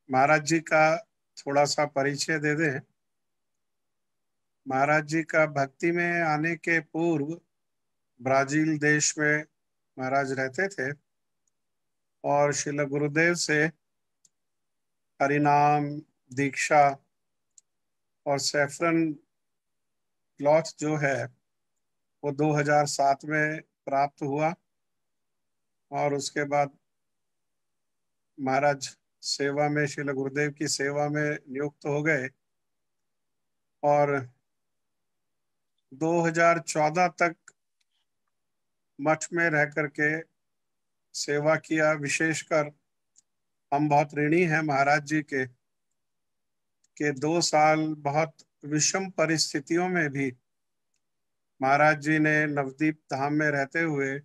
महाराज जी का थोड़ा सा परिचय दे दें। महाराज जी का भक्ति में आने के पूर्व ब्राजील देश में महाराज रहते थे और श्रील गुरुदेव से हरिनाम, दीक्षा और सैफरन क्लॉथ जो है वो 2007 में प्राप्त हुआ और उसके बाद महाराज सेवा में, श्रील गुरुदेव की सेवा में नियुक्त हो गए और 2014 तक मठ में रह करके सेवा किया। विशेषकर हम बहुत ऋणी हैं महाराज जी के 2 साल बहुत विषम परिस्थितियों में भी महाराज जी ने नवदीप धाम में रहते हुए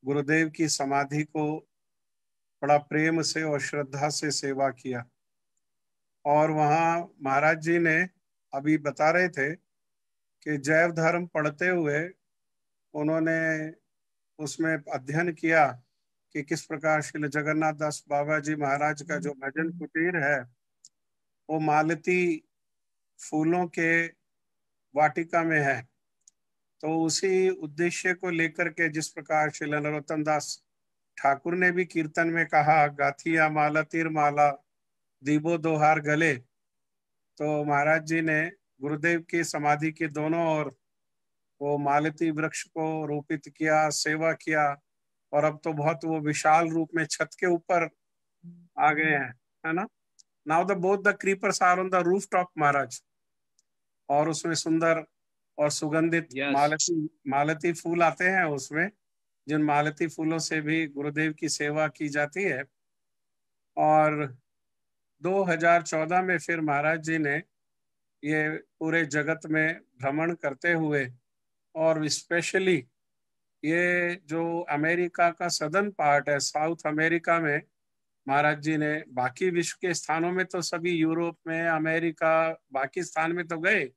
गुरुदेव की समाधि को बड़ा प्रेम से और श्रद्धा से सेवा किया। और वहाँ महाराज जी ने अभी बता रहे थे कि जैव धर्म पढ़ते हुए उन्होंने उसमें अध्ययन किया कि किस प्रकार श्री जगन्नाथ दास बाबा जी महाराज का जो भजन कुटीर है वो मालती फूलों के वाटिका में है। तो उसी उद्देश्य को लेकर के जिस प्रकार श्री नरोत्तम दास ठाकुर ने भी कीर्तन में कहा, गाथिया माला तीर माला दीबो दोहार गले, तो महाराज जी ने गुरुदेव की समाधि के दोनों ओर वो मालती वृक्ष को रोपित किया, सेवा किया और अब तो बहुत वो विशाल रूप में छत के ऊपर आ गए हैं, है ना। Now the both the creepers are on the roof top Maharaj, और उसमें सुंदर और सुगंधित मालती फूल आते हैं उसमें, जिन मालती फूलों से भी गुरुदेव की सेवा की जाती है। और 2014 में फिर महाराज जी ने ये पूरे जगत में भ्रमण करते हुए और स्पेशली ये जो अमेरिका का सदर्न पार्ट है, साउथ अमेरिका में महाराज जी ने, बाकी विश्व के स्थानों में तो सभी यूरोप में, अमेरिका, बाकी स्थान में तो गए,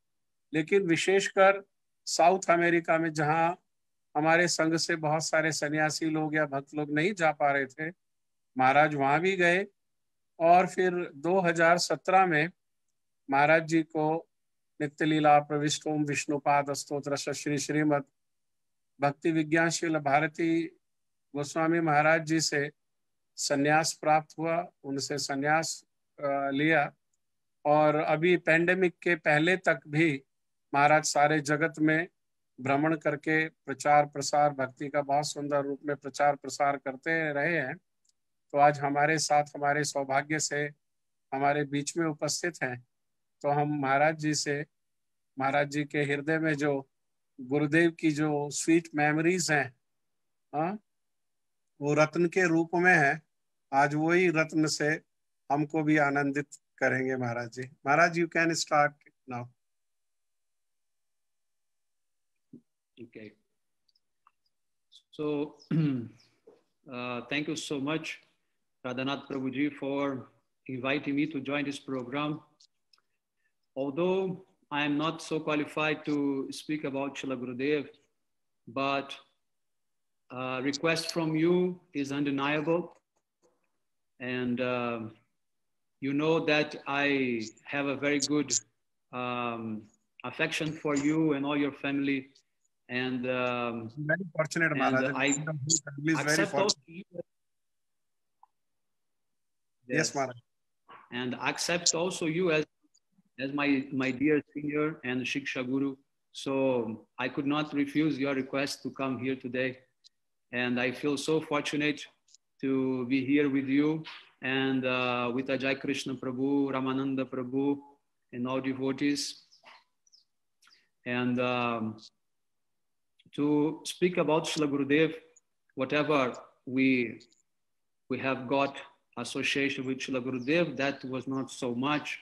लेकिन विशेषकर साउथ अमेरिका में जहाँ हमारे संघ से बहुत सारे सन्यासी लोग या भक्त लोग नहीं जा पा रहे थे, महाराज वहाँ भी गए। और फिर 2017 में महाराज जी को नित्य लीला प्रविष्ट ओम विष्णुपाद स्तोत्र श्री श्रीमद भक्ति विज्ञान शील भारती गोस्वामी महाराज जी से संन्यास प्राप्त हुआ, उनसे संन्यास लिया। और अभी पैंडेमिक के पहले तक भी महाराज सारे जगत में भ्रमण करके प्रचार प्रसार, भक्ति का बहुत सुंदर रूप में प्रचार प्रसार करते रहे हैं। तो आज हमारे साथ, हमारे सौभाग्य से हमारे बीच में उपस्थित हैं। तो हम महाराज जी से, महाराज जी के हृदय में जो गुरुदेव की जो स्वीट मेमोरीज हैं, हाँ, वो रत्न के रूप में है। आज वही रत्न से हमको भी आनंदित करेंगे Maharaj ji. Maharaj, you can start now. Okay. So, thank you so much, Radhanath Prabhuji, for inviting me to join this program. Although I am not so qualified to speak about Srila Gurudev, but request from you is undeniable. And you know that I have a very good affection for you and all your family. And very fortunate, Maharaja. I accept also you. Yes, Maharaja. And accept also you as my dear senior and Shiksha Guru. So I could not refuse your request to come here today. And I feel so fortunate to be here with you and with Ajay Krishna Prabhu, Ramananda Prabhu, and all devotees. And to speak about Srila Gurudev, whatever we have got association with Srila Gurudev, that was not so much.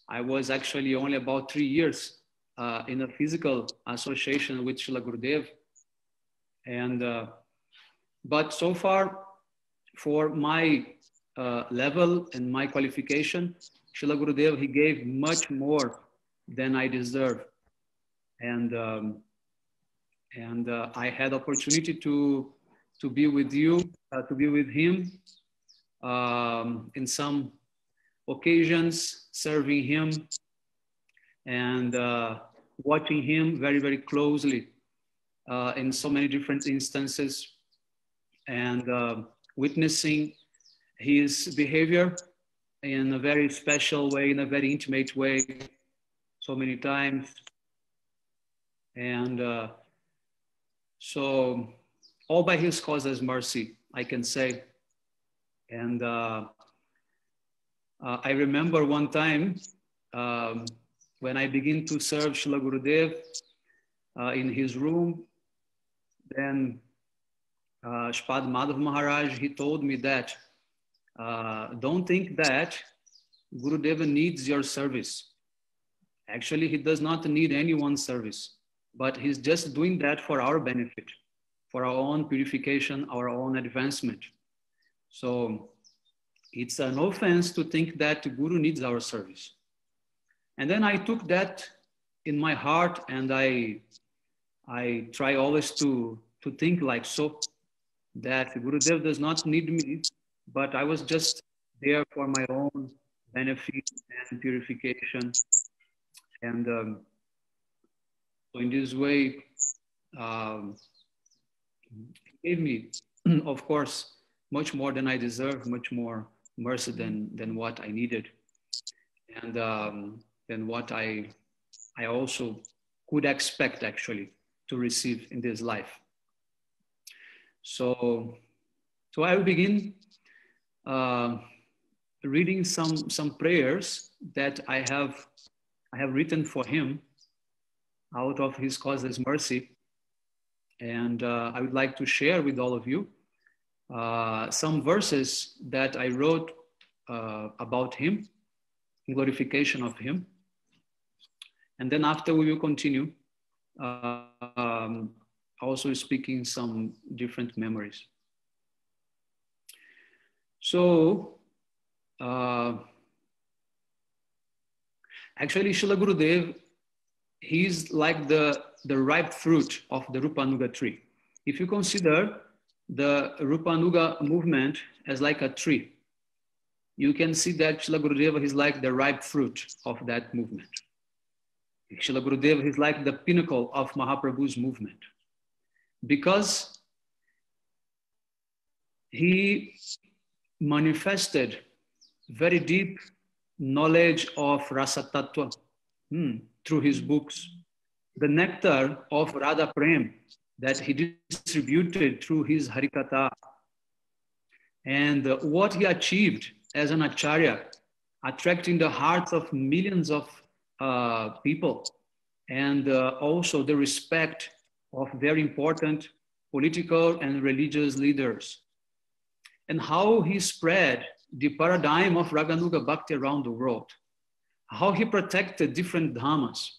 I was actually only about 3 years in a physical association with Srila Gurudev. And, but so far, for my level and my qualification, Srila Gurudev, he gave much more than I deserve. And And I had opportunity to be with you, to be with him in some occasions, serving him and watching him very, very closely in so many different instances, and witnessing his behavior in a very special way, in a very intimate way, so many times. And so all by his causeless mercy, I can say. And I remember one time when I began to serve Srila Gurudev in his room, then Sripad Madhav Maharaj, he told me that don't think that Gurudeva needs your service. Actually, he does not need anyone's service, but he's just doing that for our benefit, for our own purification, our own advancement. So it's an offense to think that Guru needs our service. And then I took that in my heart, and I try always to think like so, that Gurudev does not need me, but I was just there for my own benefit and purification. And so in this way, he gave me, of course, much more than I deserve, much more mercy than what I needed, and than what I also could expect actually to receive in this life. So I will begin reading some prayers that I have written for him out of his causeless mercy, and I would like to share with all of you some verses that I wrote about him, in glorification of him, and then after we will continue also speaking some different memories. So actually Srila Gurudev, he's like the ripe fruit of the Rupanuga tree. If you consider the Rupanuga movement as like a tree, you can see that Srila Gurudeva is like the ripe fruit of that movement. Srila Gurudeva is like the pinnacle of Mahaprabhu's movement, because he manifested very deep knowledge of Rasa Tattva through his books, the nectar of Radha Prem that he distributed through his Harikatha, and what he achieved as an acharya, attracting the hearts of millions of people, and also the respect of very important political and religious leaders, and how he spread the paradigm of Raganuga Bhakti around the world, how he protected different dhammas,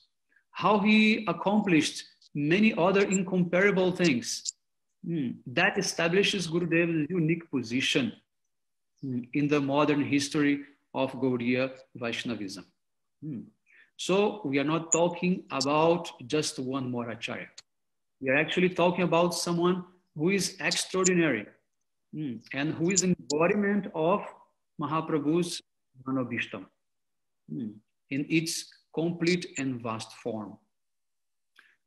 how he accomplished many other incomparable things. That establishes Gurudev's unique position in the modern history of Gaudiya Vaishnavism. So we are not talking about just one more acharya. We are actually talking about someone who is extraordinary and who is an embodiment of Mahaprabhu's Manobhishtam in its complete and vast form.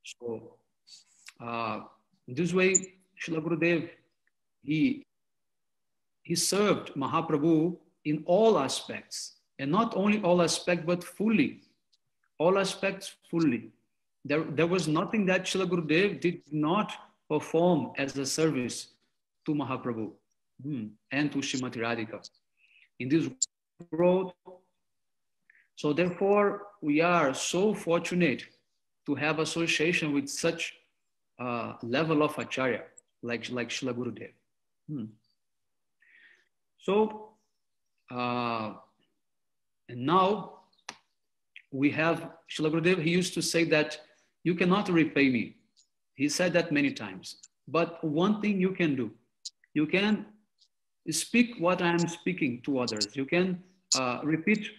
So in this way, Srila Gurudev, he served Mahaprabhu in all aspects, and not only all aspects, but fully, all aspects fully. There was nothing that Srila Gurudev did not perform as a service to Mahaprabhu and to Srimati Radhika in this world. So therefore, we are so fortunate to have association with such level of acharya like Srila Gurudev. So, and now we have Srila Gurudev. He used to say that you cannot repay me. He said that many times. But one thing you can do, you can speak what I am speaking to others. You can repeat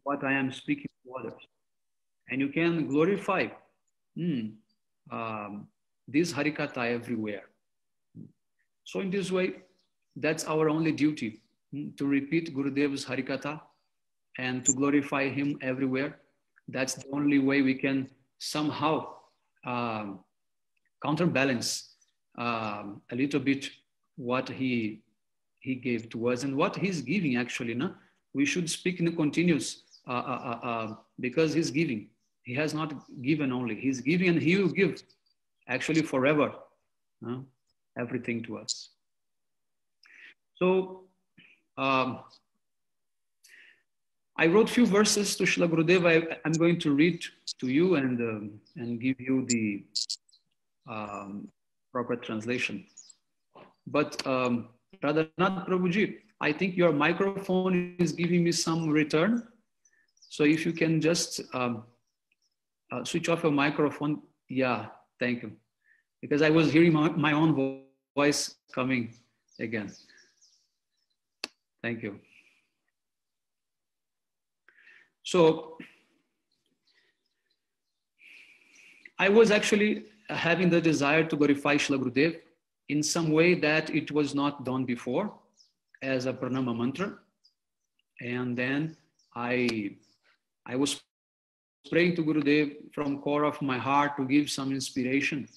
what I am speaking to others. And you can glorify this Harikatha everywhere. So in this way, that's our only duty, to repeat Gurudeva's Harikatha and to glorify him everywhere. That's the only way we can somehow counterbalance a little bit what he gave to us and what he's giving actually. No? We should speak in the continuous because he's giving. He has not given only, he's giving and he will give actually forever everything to us. So I wrote few verses to Srila Gurudeva. I'm going to read to you and give you the proper translation. But Radhanath Prabhuji, I think your microphone is giving me some return. So if you can just switch off your microphone. Yeah, thank you. Because I was hearing my own voice coming again. Thank you. So I was actually having the desire to glorify Srila Gurudev in some way that it was not done before as a pranama mantra. And then I was praying to Gurudev from core of my heart to give some inspiration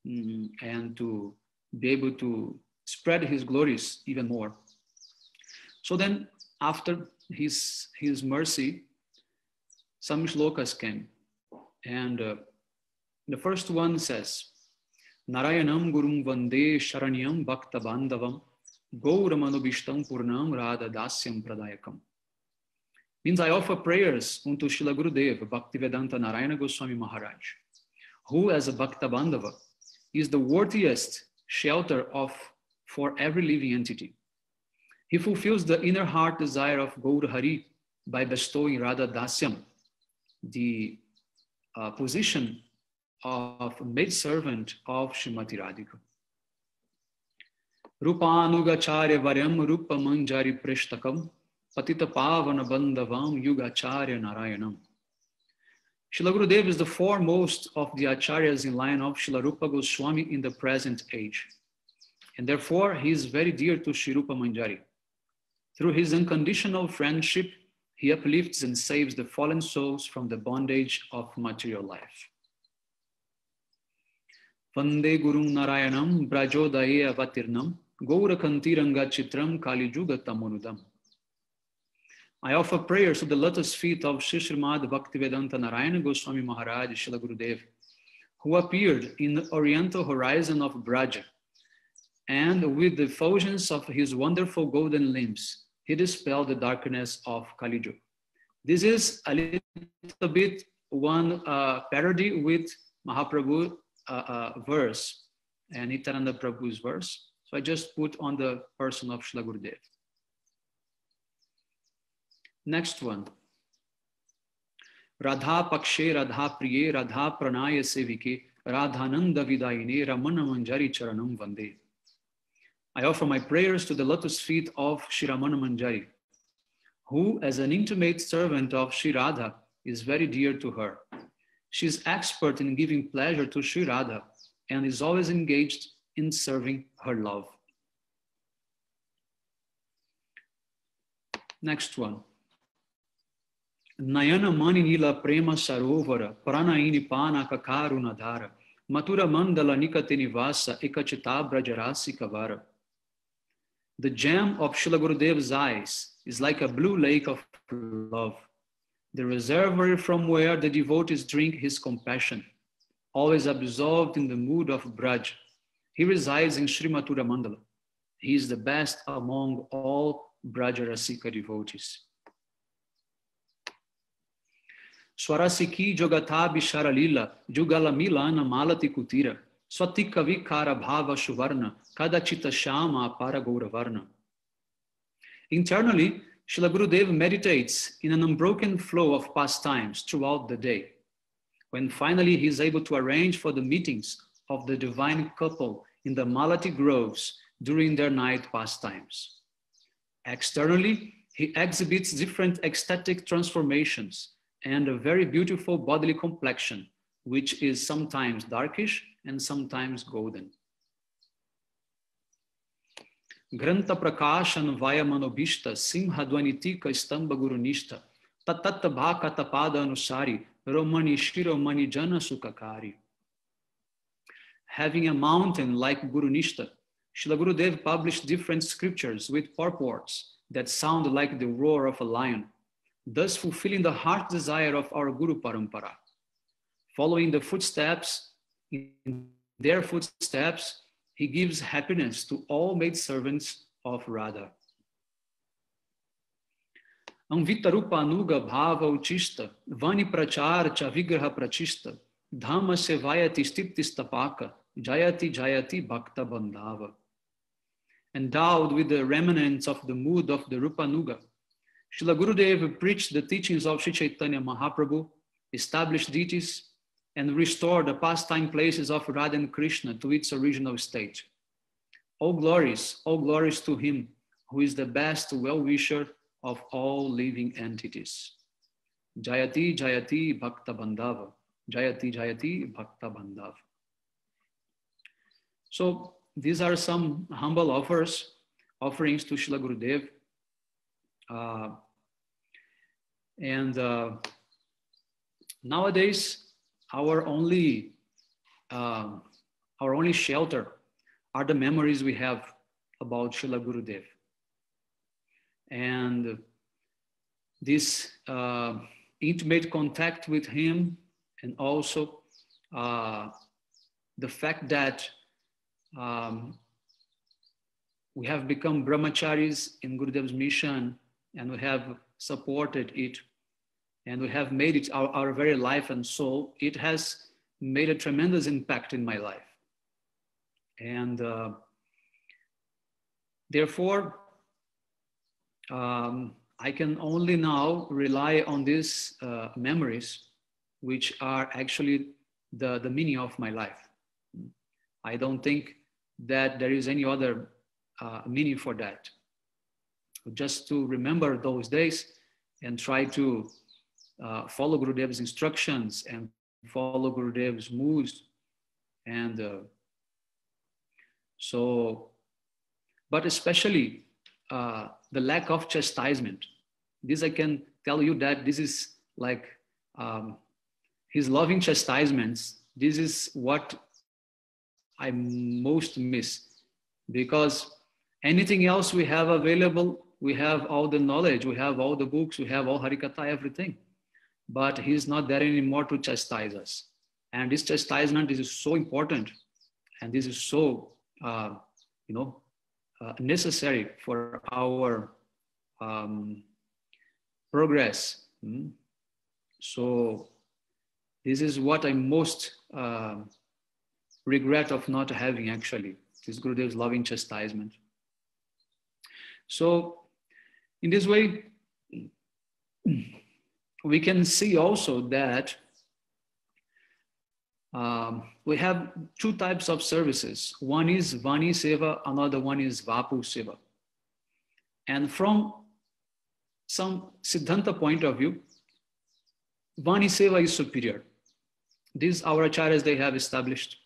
and to be able to spread his glories even more. So then after his mercy, some shlokas came. And the first one says, Narayanam Gurum Vande Sharanyam Bhakta Bandhavam Gauramanubhishtam Purnam Radha Dasyam Pradayakam. Means I offer prayers unto Srila Gurudeva, Bhaktivedanta Narayana Gosvami Maharaj, who as a Bhakta Bandhava is the worthiest shelter for every living entity. He fulfills the inner heart desire of Gaur Hari by bestowing Radha Dasyam, the position of maidservant of Srimati Radhika. Rupanugacharya Varyam Rupa Manjari Preshtakam Patita Pavana Bandhavam Yugacharya Narayanam. Srila Gurudeva is the foremost of the acharyas in line of Srila Rupa Goswami in the present age. And therefore, he is very dear to Sri Rupa Manjari. Through his unconditional friendship, he uplifts and saves the fallen souls from the bondage of material life. Vande Gurum Narayanam Brajodaye Avatirnam Gaurakantiranga Chitram Kalijuga Tamonudam. I offer prayers to the lotus feet of Sri Srimad Bhaktivedanta Narayana Goswami Maharaj Srila Gurudev, who appeared in the oriental horizon of Braja, and with the effulgence of his wonderful golden limbs, he dispelled the darkness of Kali Yuga. This is a little bit one parody with Mahaprabhu verse and Nityananda Prabhu's verse. So I just put on the person of Srila Gurudev. Next one. Radha Pakshe Radha Priye Radha Pranaya Sevike Radhananda Vidayine Ramana Manjari Charanam Vande. I offer my prayers to the lotus feet of Shri Ramana Manjari, who as an intimate servant of Shri Radha is very dear to her. She is expert in giving pleasure to Shri Radha and is always engaged in serving her love. Next one. Nayana Mani Nila Prema Sarovara Pranaini Pana Kakarunadhara Matura Mandala Nikate Nivasa Ekachita Brajarasi Kavara. The gem of Srila Gurudeva's eyes is like a blue lake of love, the reservoir from where the devotees drink his compassion. Always absorbed in the mood of Braj, he resides in Sri Mathura Mandala. He is the best among all Brajarasika devotees. Swarasiki Jogata Bishara Lila Jugala Milana Malati Kutira Swatika Vikara Bhava Shuvarna Kadachita Shama Paragauravarna. Internally, Srila Gurudeva meditates in an unbroken flow of pastimes throughout the day. When finally he is able to arrange for the meetings of the divine couple in the Malati groves during their night pastimes. Externally, he exhibits different ecstatic transformations and a very beautiful bodily complexion, which is sometimes darkish and sometimes golden. Granta prakashan vaya manobhishta simha dwanitika stamba gurunishta tatatta bhaka tapada anusari romani shiromani jana sukakari. Having a mountain like Gurunishta, Srila Gurudev published different scriptures with purports that sound like the roar of a lion, thus fulfilling the heart desire of our Guru Parampara. Following the footsteps, in their footsteps, he gives happiness to all maidservants of Radha. Anvitarupa anuga bhava uchista, vani prachar cha vigraha prachista, dhamma sevayati stiptistapaka, jayati jayati bhakta bandhava. Endowed with the remnants of the mood of the Rupanuga, Srila Gurudev preached the teachings of Sri Chaitanya Mahaprabhu, established deities, and restored the pastime places of Radha and Krishna to its original state. All glories to him, who is the best well-wisher of all living entities. Jayati Jayati Bhakta Bandhava. Jayati Jayati Bhakta Bandhava. So these are some humble offerings to Srila Gurudev. Nowadays, our only shelter are the memories we have about Srila Gurudev. And this intimate contact with him, and also the fact that we have become brahmacharis in Gurudev's mission, and we have supported it, and we have made it our very life and soul. It has made a tremendous impact in my life. And therefore, I can only now rely on these memories, which are actually the meaning of my life. I don't think that there is any other meaning for that. Just to remember those days and try to follow Gurudev's instructions and follow Gurudev's moods. And but especially the lack of chastisement. This I can tell you that this is like his loving chastisements. This is what I most miss, because anything else we have available, we have all the knowledge, we have all the books, we have all Harikatha, everything. But he's not there anymore to chastise us. And this chastisement is so important. And this is so, necessary for our progress. So this is what I most regret of not having, actually, this Gurudev's loving chastisement. So in this way, we can see also that we have two types of services. One is Vani Seva, another one is Vapu Seva. And from some Siddhanta point of view, Vani Seva is superior. These our acharyas, they have established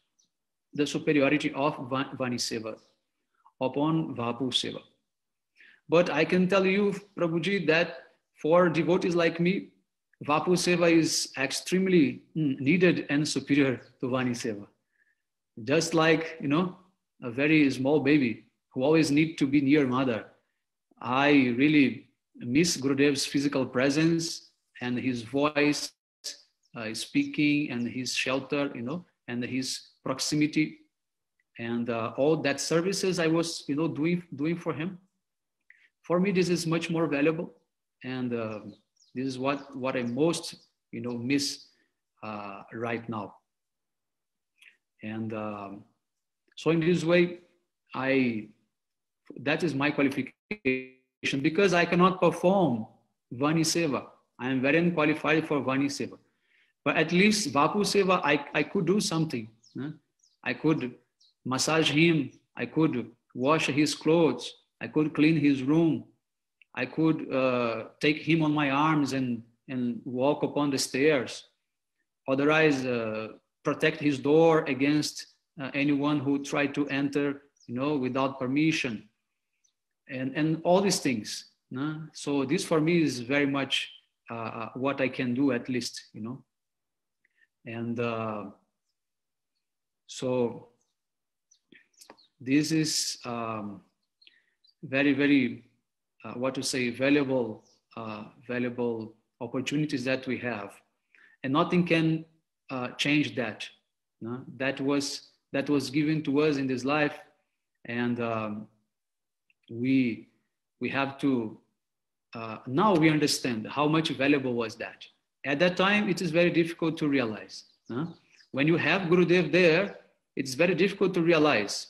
the superiority of Vani Seva upon Vapu Seva. But I can tell you, Prabhuji, that for devotees like me, Vapu Seva is extremely needed and superior to Vani Seva. Just like, a very small baby who always needs to be near mother. I really miss Gurudev's physical presence and his voice speaking, and his shelter, and his proximity, and all that services I was, doing for him. For me, this is much more valuable, and this is what I most, miss right now. And so in this way, that is my qualification, because I cannot perform Vani Seva. I am very unqualified for Vani Seva. But at least Vapu Seva, I could do something. I could massage him. I could wash his clothes. I could clean his room. I could take him on my arms and walk upon the stairs. Otherwise, protect his door against anyone who tried to enter, without permission, and all these things. No? So this for me is very much what I can do, at least, And so this is very, very, valuable opportunities that we have, and nothing can change that. No? That was given to us in this life, and we have to now we understand how much valuable was that. At that time, it is very difficult to realize. When you have Gurudev there, it's very difficult to realize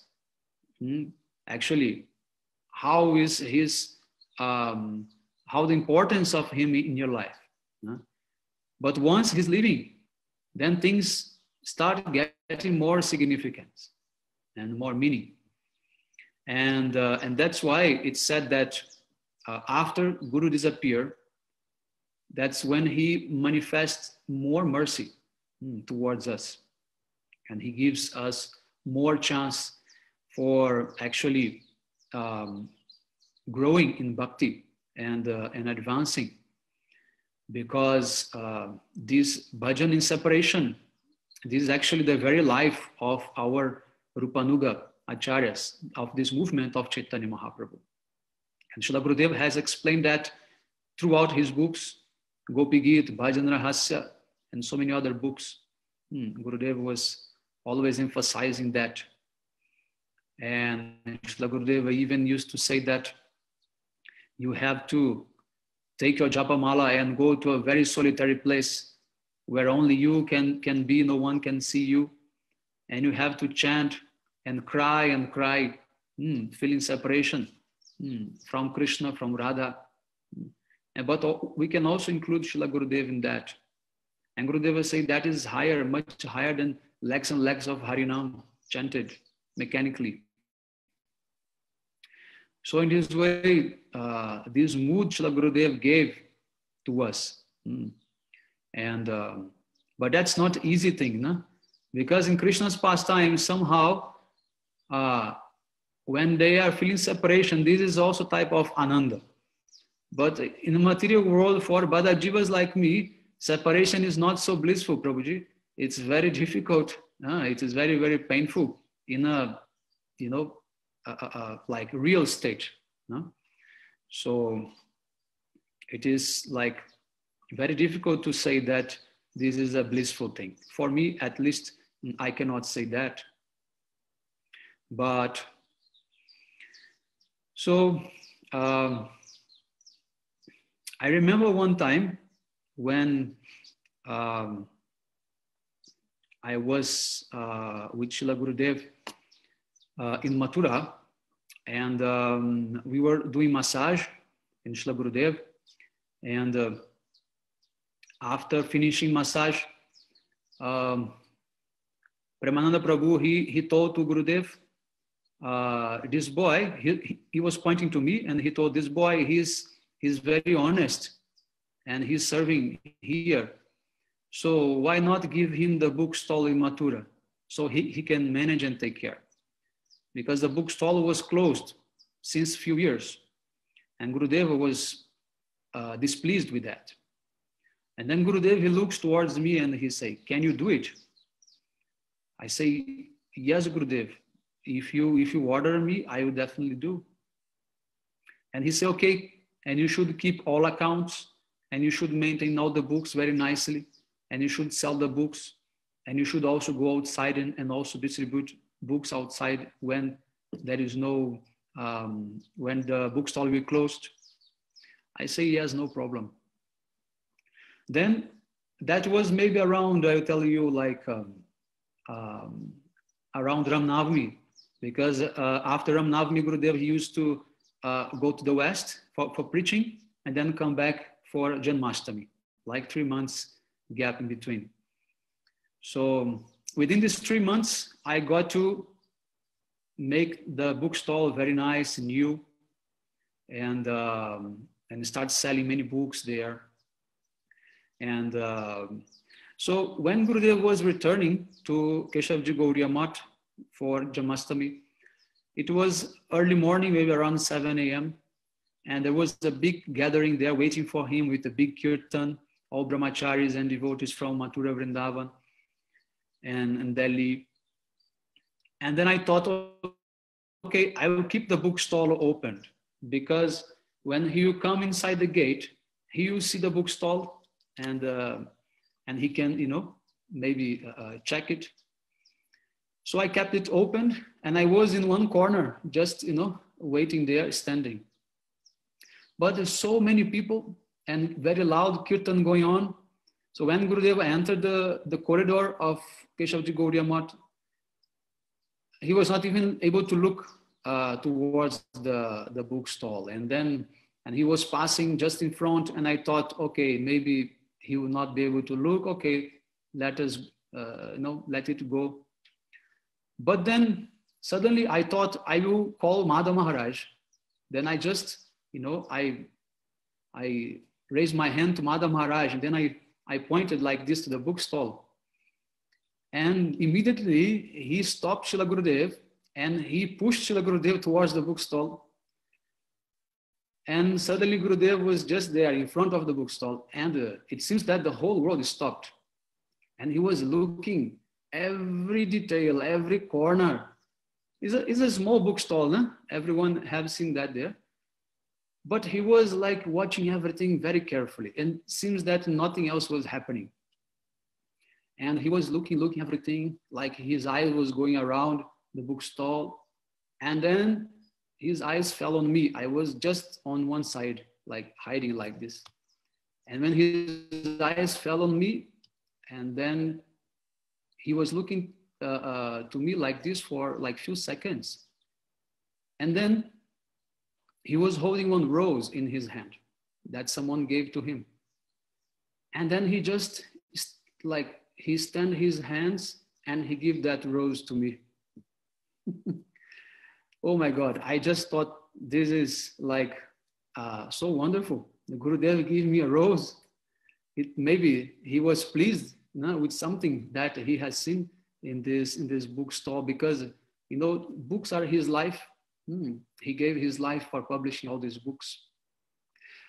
actually how is his how the importance of him in your life. But once he's leaving, then things start getting more significance and more meaning. And that's why it's said that after Guru disappear, that's when he manifests more mercy towards us, and he gives us more chance for actually growing in bhakti and advancing, because this bhajan in separation, this is actually the very life of our Rupanuga acharyas of this movement of Chaitanya Mahaprabhu. And Srila Gurudeva has explained that throughout his books, Gopi Geet, Bhajan Rahasya, and so many other books. Gurudeva was always emphasizing that. And Srila Gurudeva even used to say that you have to take your japamala and go to a very solitary place where only you can be, no one can see you. And you have to chant and cry, feeling separation from Krishna, from Radha. But we can also include Srila Gurudeva in that. And Gurudeva say that is higher, much higher than lakhs and lakhs of Harinam chanted mechanically. So in this way, this mood Srila Gurudeva gave to us. But that's not easy thing, no? Because in Krishna's pastime, somehow, when they are feeling separation, this is also type of ananda. But in the material world, for Bada Jivas like me, separation is not so blissful, Prabhuji. It's very difficult. It is very, very painful in a, like real state. No? So it is like very difficult to say that this is a blissful thing. For me, at least, I cannot say that. But so I remember one time when I was with Srila Gurudev in Mathura, and we were doing massage in Srila Gurudev, and after finishing massage, Premananda Prabhu, he told to Gurudev, this boy, he was pointing to me, and he told this boy, he's very honest, and he's serving here. So why not give him the bookstall in Mathura, so he can manage and take care? Because the bookstall was closed since few years, and Gurudeva was displeased with that. And then Gurudev, he looks towards me and he say, "Can you do it?" I say, "Yes, Gurudev. If you order me, I will definitely do." And he said, "Okay, and you should keep all accounts, and you should maintain all the books very nicely, and you should sell the books, and you should also go outside and also distribute books outside when there is no, when the bookstall will be closed." I say, "Yes, no problem." Then that was maybe around, I'll tell you, like around Ram Navami, because after Ram Navami, Gurudev, he used to go to the West for preaching and then come back for Janmashtami, like 3 months gap in between. So within these 3 months, I got to make the bookstall very nice and new, and start selling many books there. And so when Gurudev was returning to Keshavji Gaudiya Math, for Jamastami. It was early morning, maybe around 7 a.m. And there was a big gathering there waiting for him with a big kirtan, all brahmacharis and devotees from Mathura, Vrindavan, and Delhi. And then I thought, okay, I will keep the bookstall open, because when you come inside the gate, he will see the bookstall, and he can, maybe check it. So I kept it open, and I was in one corner, just, waiting there, standing. But there's so many people and very loud kirtan going on. So when Gurudeva entered the corridor of Keshavji Gaudiya Math, he was not even able to look towards the bookstall. And he was passing just in front, and I thought, okay, maybe he will not be able to look. Okay, let us, let it go. But then suddenly I thought I will call Madha Maharaj. Then I just, I raised my hand to Madha Maharaj, and then I pointed like this to the bookstall. And immediately he stopped Srila Gurudev, and he pushed Srila Gurudev towards the bookstall. And suddenly Gurudev was just there in front of the bookstall, and it seems that the whole world stopped. And he was looking every detail, every corner. It's a small bookstall, no? Everyone has seen that there. But he was like watching everything very carefully, and it seems that nothing else was happening. And he was looking everything, like his eye was going around the bookstall. And then his eyes fell on me. I was just on one side, like hiding like this. And when his eyes fell on me, and then he was looking to me like this for like few seconds. And then he was holding one rose in his hand that someone gave to him. And then he just he extended his hands and he gave that rose to me. Oh my God, I just thought this is like so wonderful. The Gurudev gave me a rose. Maybe he was pleased with something that he has seen in this bookstore, because books are his life. He gave his life for publishing all these books.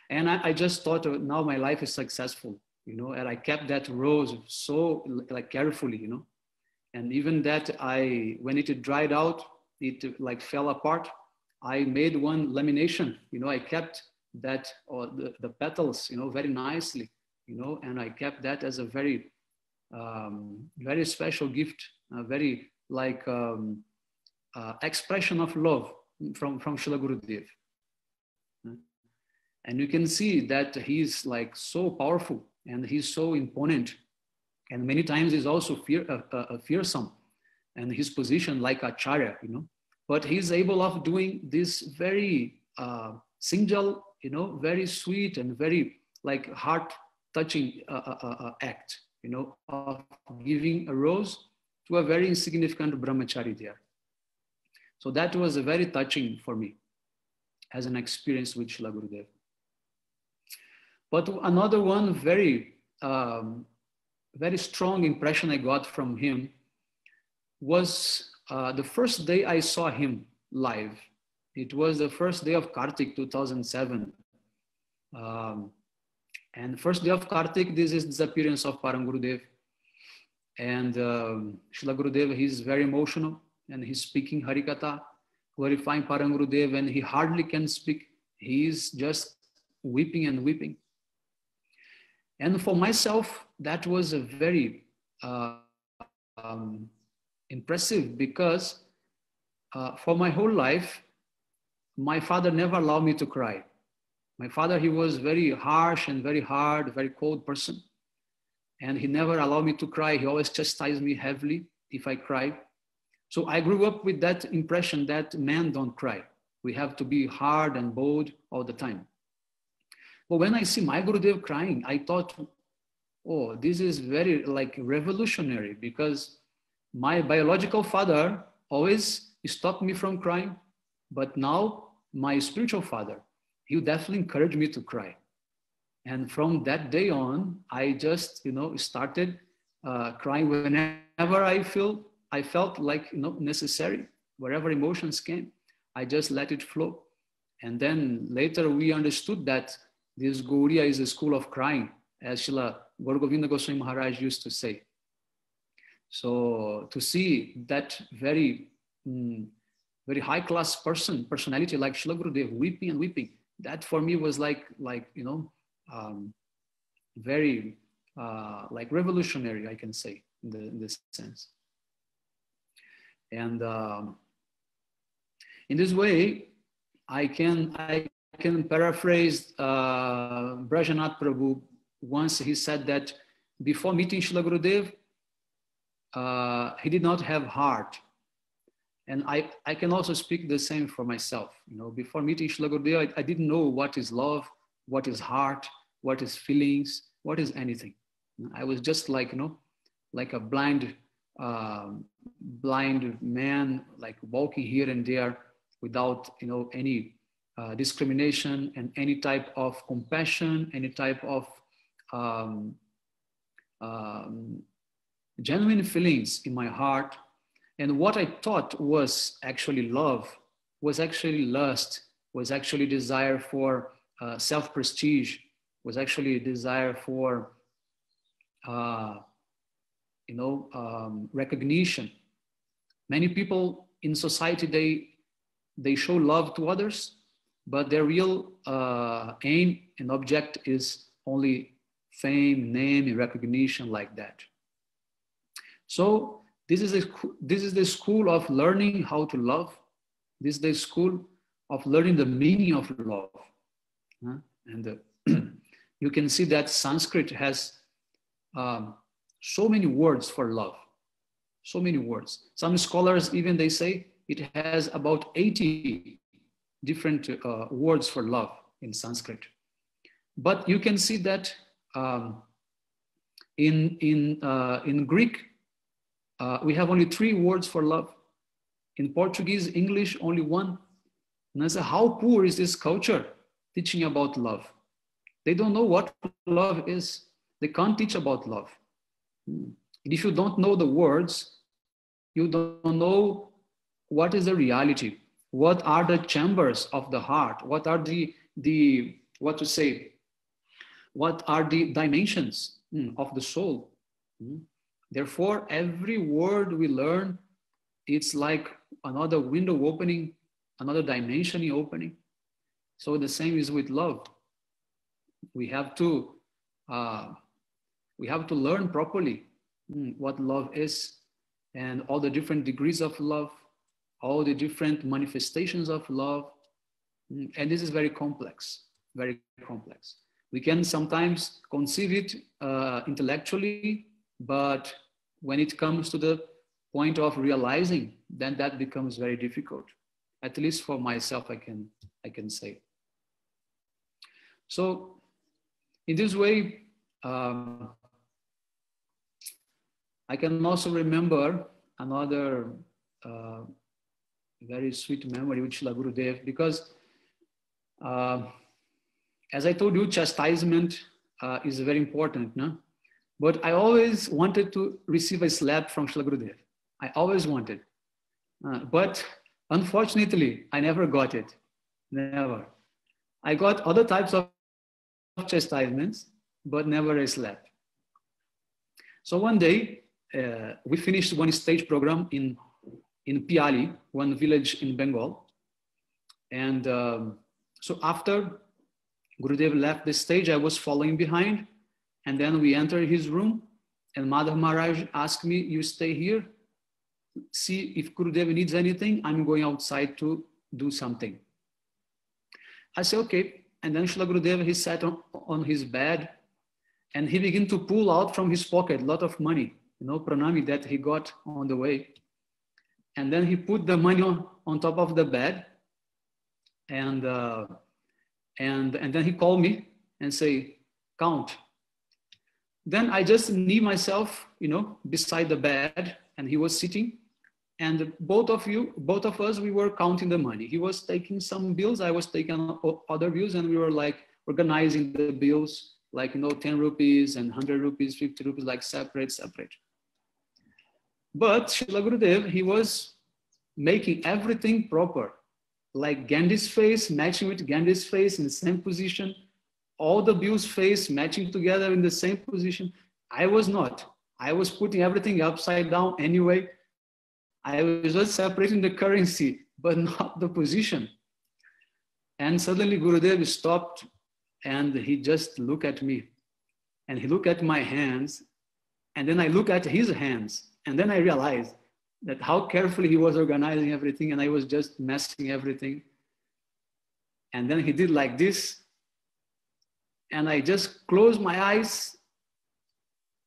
And I just thought, now my life is successful, and I kept that rose so carefully, and even that when it dried out, it fell apart. I made one lamination, I kept that, or the petals, very nicely, and I kept that as a very, very special gift, a very expression of love from Srila Gurudev. And you can see that he's so powerful, and he's so imponent, and many times he's also fearsome, and his position like Acharya, but he's able of doing this very single, very sweet and very heart-touching act, of giving a rose to a very insignificant brahmachari there. So that was very touching for me as an experience with Srila Gurudev. But another one very, very strong impression I got from him was the first day I saw him live. It was the first day of Kartik 2007. And first day of Kartik, this is disappearance of Param Gurudev. And Srila Gurudev, he's very emotional, and he's speaking Harikatha, glorifying Param Gurudev, and he hardly can speak. He's just weeping and weeping. And for myself, that was a very impressive, because for my whole life, my father never allowed me to cry. My father, he was very harsh and very hard, very cold person. And he never allowed me to cry. He always chastised me heavily if I cried. So I grew up with that impression that men don't cry. We have to be hard and bold all the time. But when I see my Gurudev crying, I thought, oh, this is very revolutionary, because my biological father always stopped me from crying. But now my spiritual father, he definitely encouraged me to cry. And from that day on, I just, started crying whenever I feel I felt like, you know, necessary. Wherever emotions came, I just let it flow. And then later we understood that this Gaudiya is a school of crying, as Srila Gurudeva Gosvami Maharaj used to say. So to see that very, very high-class personality like Srila Gurudeva weeping and weeping, that for me was like you know, very like revolutionary, I can say, in this sense. And in this way, I can paraphrase Brajanath Prabhu. Once he said that before meeting Srila Gurudeva, he did not have heart. And I can also speak the same for myself. You know, before meeting Srila Gurudeva, I didn't know what is love, what is heart, what is feelings, what is anything. I was just like, you know, like a blind man, like walking here and there without, you know, any discrimination and any type of compassion, any type of genuine feelings in my heart. And what I thought was actually love, was actually lust, was actually desire for self-prestige, was actually desire for, you know, recognition. Many people in society, they show love to others, but their real aim and object is only fame, name, and recognition, like that. So this is the school of learning how to love. This is the school of learning the meaning of love. And you can see that Sanskrit has so many words for love, so many words. Some scholars even, they say it has about 80 different words for love in Sanskrit. But you can see that in Greek, we have only 3 words for love. In Portuguese, English, only 1. And I say, how poor is this culture teaching about love? They don't know what love is. They can't teach about love. And if you don't know the words, you don't know what is the reality. What are the chambers of the heart? What are what are the dimensions of the soul? Therefore, every word we learn, it's like another window opening, another dimension opening. So the same is with love. We have to learn properly what love is, and all the different degrees of love, all the different manifestations of love. And this is very complex, very complex. We can sometimes conceive it intellectually, but when it comes to the point of realizing, then that becomes very difficult. At least for myself, I can say. So in this way, I can also remember another very sweet memory with Srila Gurudeva, because as I told you, chastisement is very important, no? But I always wanted to receive a slap from Srila Gurudeva. I always wanted. But unfortunately, I never got it. Never. I got other types of chastisements, but never a slap. So one day, we finished one stage program in Piali, one village in Bengal. And so after Gurudeva left the stage, I was following behind. And then we entered his room, and Madhav Maharaj asked me, you stay here, see if Gurudeva needs anything, I'm going outside to do something. I said, okay. And then Srila Gurudeva, he sat on his bed, and he began to pull out from his pocket a lot of money, you know, pranami that he got on the way. And then he put the money on top of the bed, and then he called me and say, count. Then I just knee myself, you know, beside the bed, and he was sitting, and both of us, we were counting the money. He was taking some bills, I was taking other bills, and we were like organizing the bills, like, you know, 10 rupees and 100 rupees, 50 rupees, like separate. But Srila Gurudev, he was making everything proper. Like Gandhi's face matching with Gandhi's face in the same position. All the Bill's face matching together in the same position. I was not. I was putting everything upside down anyway. I was just separating the currency, but not the position. And suddenly Gurudev stopped and he just looked at me. And he looked at my hands. And then I looked at his hands. And then I realized that how carefully he was organizing everything, and I was just messing everything. And then he did like this. And I just closed my eyes,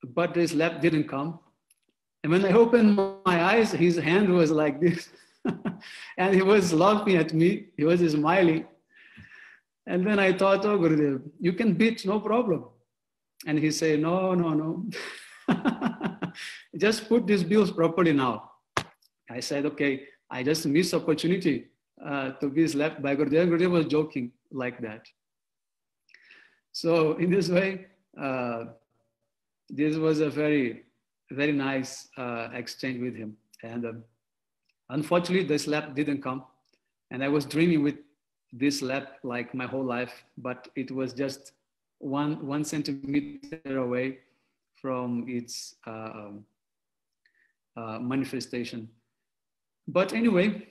but the slap didn't come. And when I opened my eyes, his hand was like this. And he was laughing at me. He was smiling. And then I thought, oh, Gurudev, you can beat, no problem. And he said, no. Just put these bills properly now. I said, okay, I just missed opportunity to be slapped by Gurudev. Gurudev was joking like that. So in this way, this was a very, very nice exchange with him. And unfortunately, the slap didn't come. And I was dreaming with this slap like my whole life, but it was just one centimeter away from its manifestation. But anyway,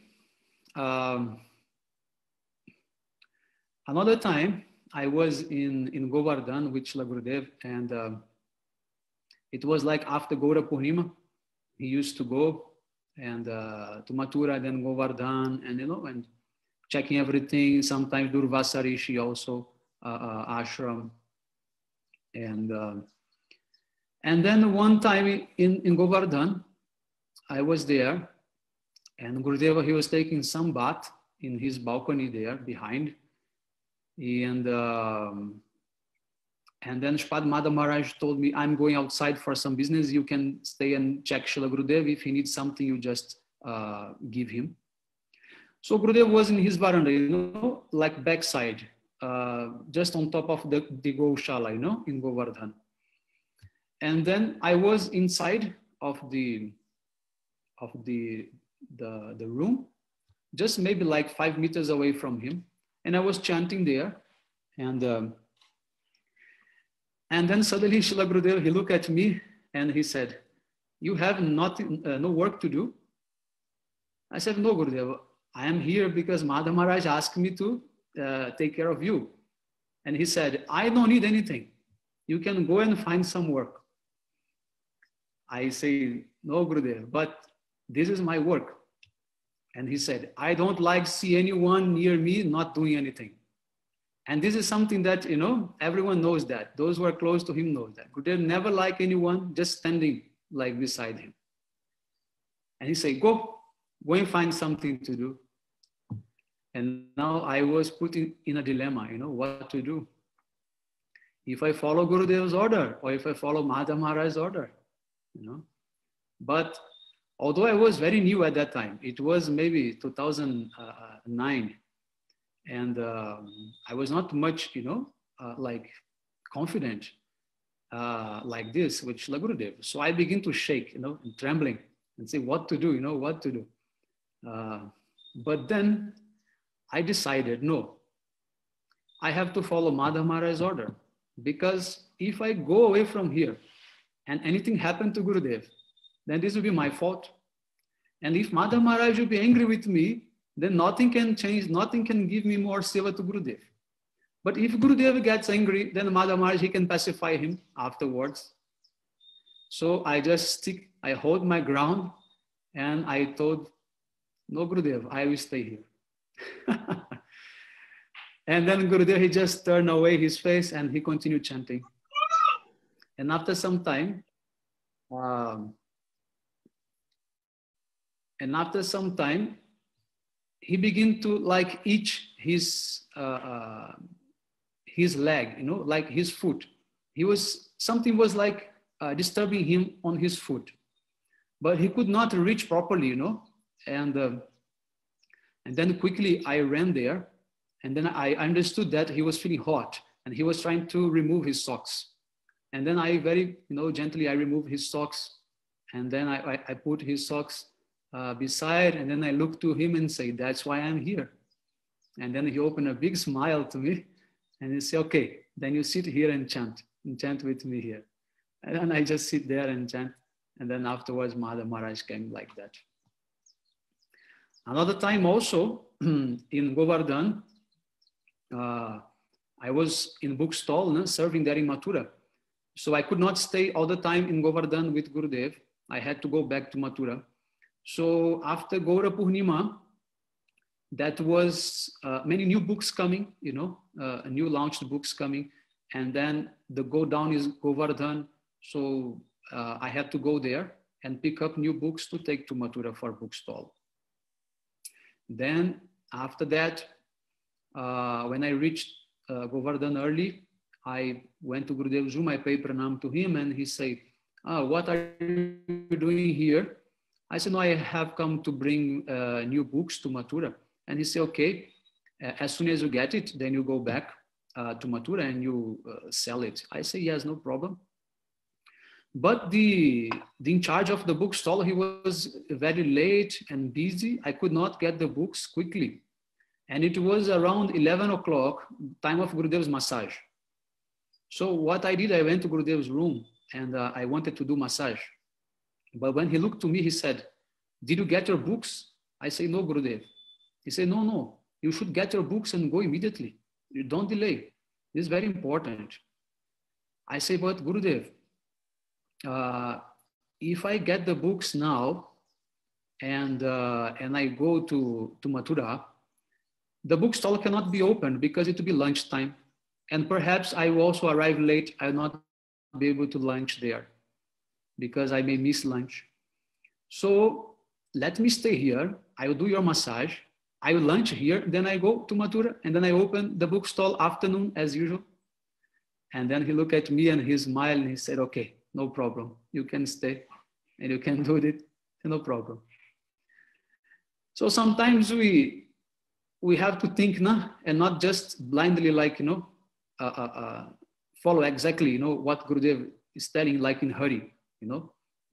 another time I was in Govardhan with Srila Gurudev, and it was like after Gaura Purnima, he used to go and to Mathura, then Govardhan, and and checking everything. Sometimes Durvasa Rishi also ashram, and then one time in Govardhan, I was there, and Gurudeva, he was taking some bath in his balcony there behind, and then Sripad Maharaj told me, I'm going outside for some business. You can stay and check Srila Gurudev. If he needs something, you just give him. So Gurudev was in his veranda, like backside, just on top of the Gaushala, in Govardhan. And then I was inside of the room, just maybe like 5 meters away from him. And I was chanting there. And then suddenly Srila Gurudev, he looked at me and he said, you have no work to do? I said, no, Gurudev, I am here because Madhav Maharaj asked me to take care of you. And he said, I don't need anything. You can go and find some work. I say, no, Gurudev, but this is my work. And he said, I don't like see anyone near me not doing anything. And this is something that, everyone knows that. Those who are close to him know that. Gurudev never like anyone just standing like beside him. And he said, go and find something to do. And now I was put in a dilemma, what to do. If I follow Gurudev's order or if I follow Madhav Maharaj's order, But although I was very new at that time, it was maybe 2009. And I was not much, like confident like this with Srila Gurudev. So I begin to shake, and trembling and say what to do, what to do. But then I decided, no, I have to follow Madhav Maharaj's order, because if I go away from here and anything happened to Gurudev, then this will be my fault. And if Madhav Maharaj will be angry with me, then nothing can change, nothing can give me more seva to Gurudev. But if Gurudev gets angry, then Madhav Maharaj, he can pacify him afterwards. So I hold my ground, and I told, no, Gurudev, I will stay here. And then Gurudev, he just turned away his face and he continued chanting. And after some time, he began to like itch his leg, like his foot. Something was like disturbing him on his foot, but he could not reach properly, and then quickly I ran there, and then I understood that he was feeling hot and he was trying to remove his socks. And then I very, gently I removed his socks, And then I put his socks beside, and then I looked to him and say, that's why I'm here. And then he opened a big smile to me and he said, okay, then you sit here and chant with me here. And then I just sit there and chant. And then afterwards, Maharaj came like that. Another time also in Govardhan, I was in bookstall serving there in Mathura. So I could not stay all the time in Govardhan with Gurudev. I had to go back to Mathura. So after Gaura Purnima, that was many new books coming, new launched books coming. And then the go down is Govardhan. So I had to go there and pick up new books to take to Mathura for bookstall. Then after that, when I reached Govardhan early, I went to Gurudev's room, I paid pranam to him, and he said, what are you doing here? I said, no, I have come to bring new books to Mathura. And he said, okay, as soon as you get it, then you go back to Mathura and you sell it. I say, yes, no problem. But the in charge of the bookstall, he was very late and busy. I could not get the books quickly. And it was around 11 o'clock, time of Gurudev's massage. So what I did, I went to Gurudev's room and I wanted to do massage. But when he looked to me, he said, did you get your books? I say, no, Gurudev. He said, no, you should get your books and go immediately. You don't delay. This is very important. I say, but Gurudev, if I get the books now and I go to Mathura, the bookstall cannot be opened because it will be lunchtime. And perhaps I will also arrive late. I will not be able to lunch there because I may miss lunch. So let me stay here. I will do your massage. I will lunch here. Then I go to Mathura and then I open the bookstall afternoon as usual. And then he looked at me and he smiled and he said, okay, no problem. You can stay and you can do it. No problem. So sometimes we have to think and not just blindly follow exactly what Gurudev is telling like in hurry,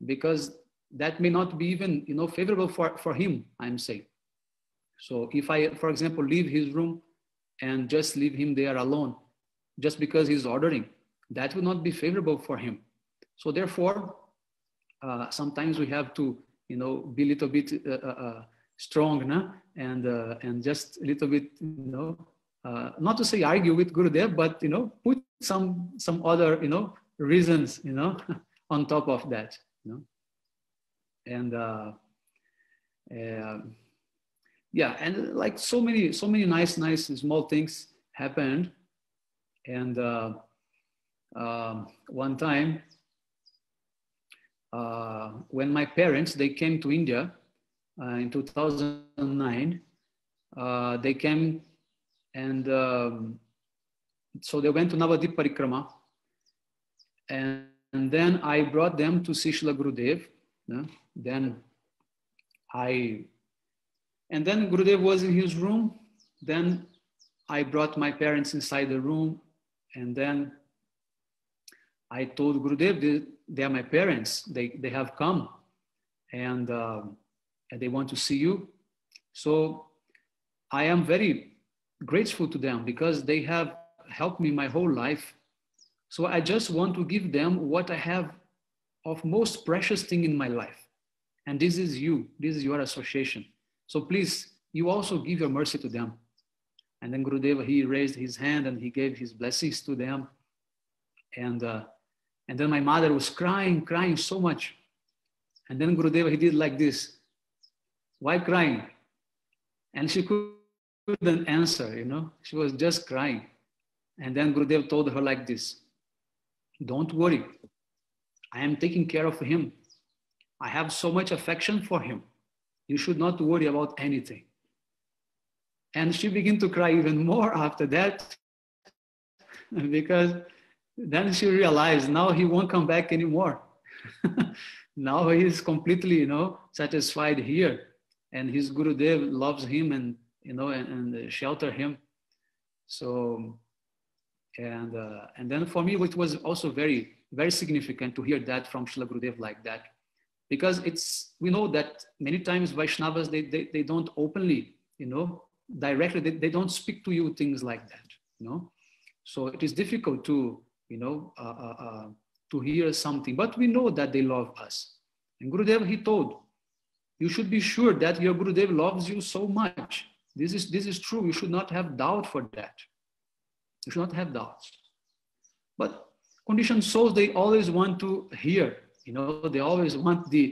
because that may not be even favorable for him, I'm saying. So if I, for example, leave his room and just leave him there alone, just because he's ordering, that would not be favorable for him. So therefore, sometimes we have to be a little bit strong, and just a little bit, not to say argue with Gurudev, but put some other reasons on top of that, and yeah, and like so many nice small things happened. And one time when my parents, they came to India in 2009, they came and so they went to Navadip Parikrama, and then I brought them to Srila Gurudev. Then Gurudev was in his room. Then I brought my parents inside the room, and then I told Gurudev, they are my parents. They have come, and they want to see you. So I am very grateful to them because they have helped me my whole life. So I just want to give them what I have of most precious thing in my life. And this is you. This is your association. So please, you also give your mercy to them. And then Gurudeva, he raised his hand and he gave his blessings to them. And then my mother was crying so much. And then Gurudeva, he did like this. Why crying? And she couldn't answer, She was just crying. And then Gurudev told her like this. Don't worry. I am taking care of him. I have so much affection for him. You should not worry about anything. And she began to cry even more after that because then she realized now he won't come back anymore. Now he is completely, satisfied here. And his Gurudev loves him and, and shelter him. So, and then for me, it was also very, very significant to hear that from Srila Gurudev like that. because we know that many times Vaishnavas, they don't openly, directly, they don't speak to you things like that, So it is difficult to, to hear something, but we know that they love us. And Gurudeva, he told, you should be sure that your Gurudev loves you so much. This is true. You should not have doubt for that. You should not have doubts. But conditioned souls, they always want to hear, they always want the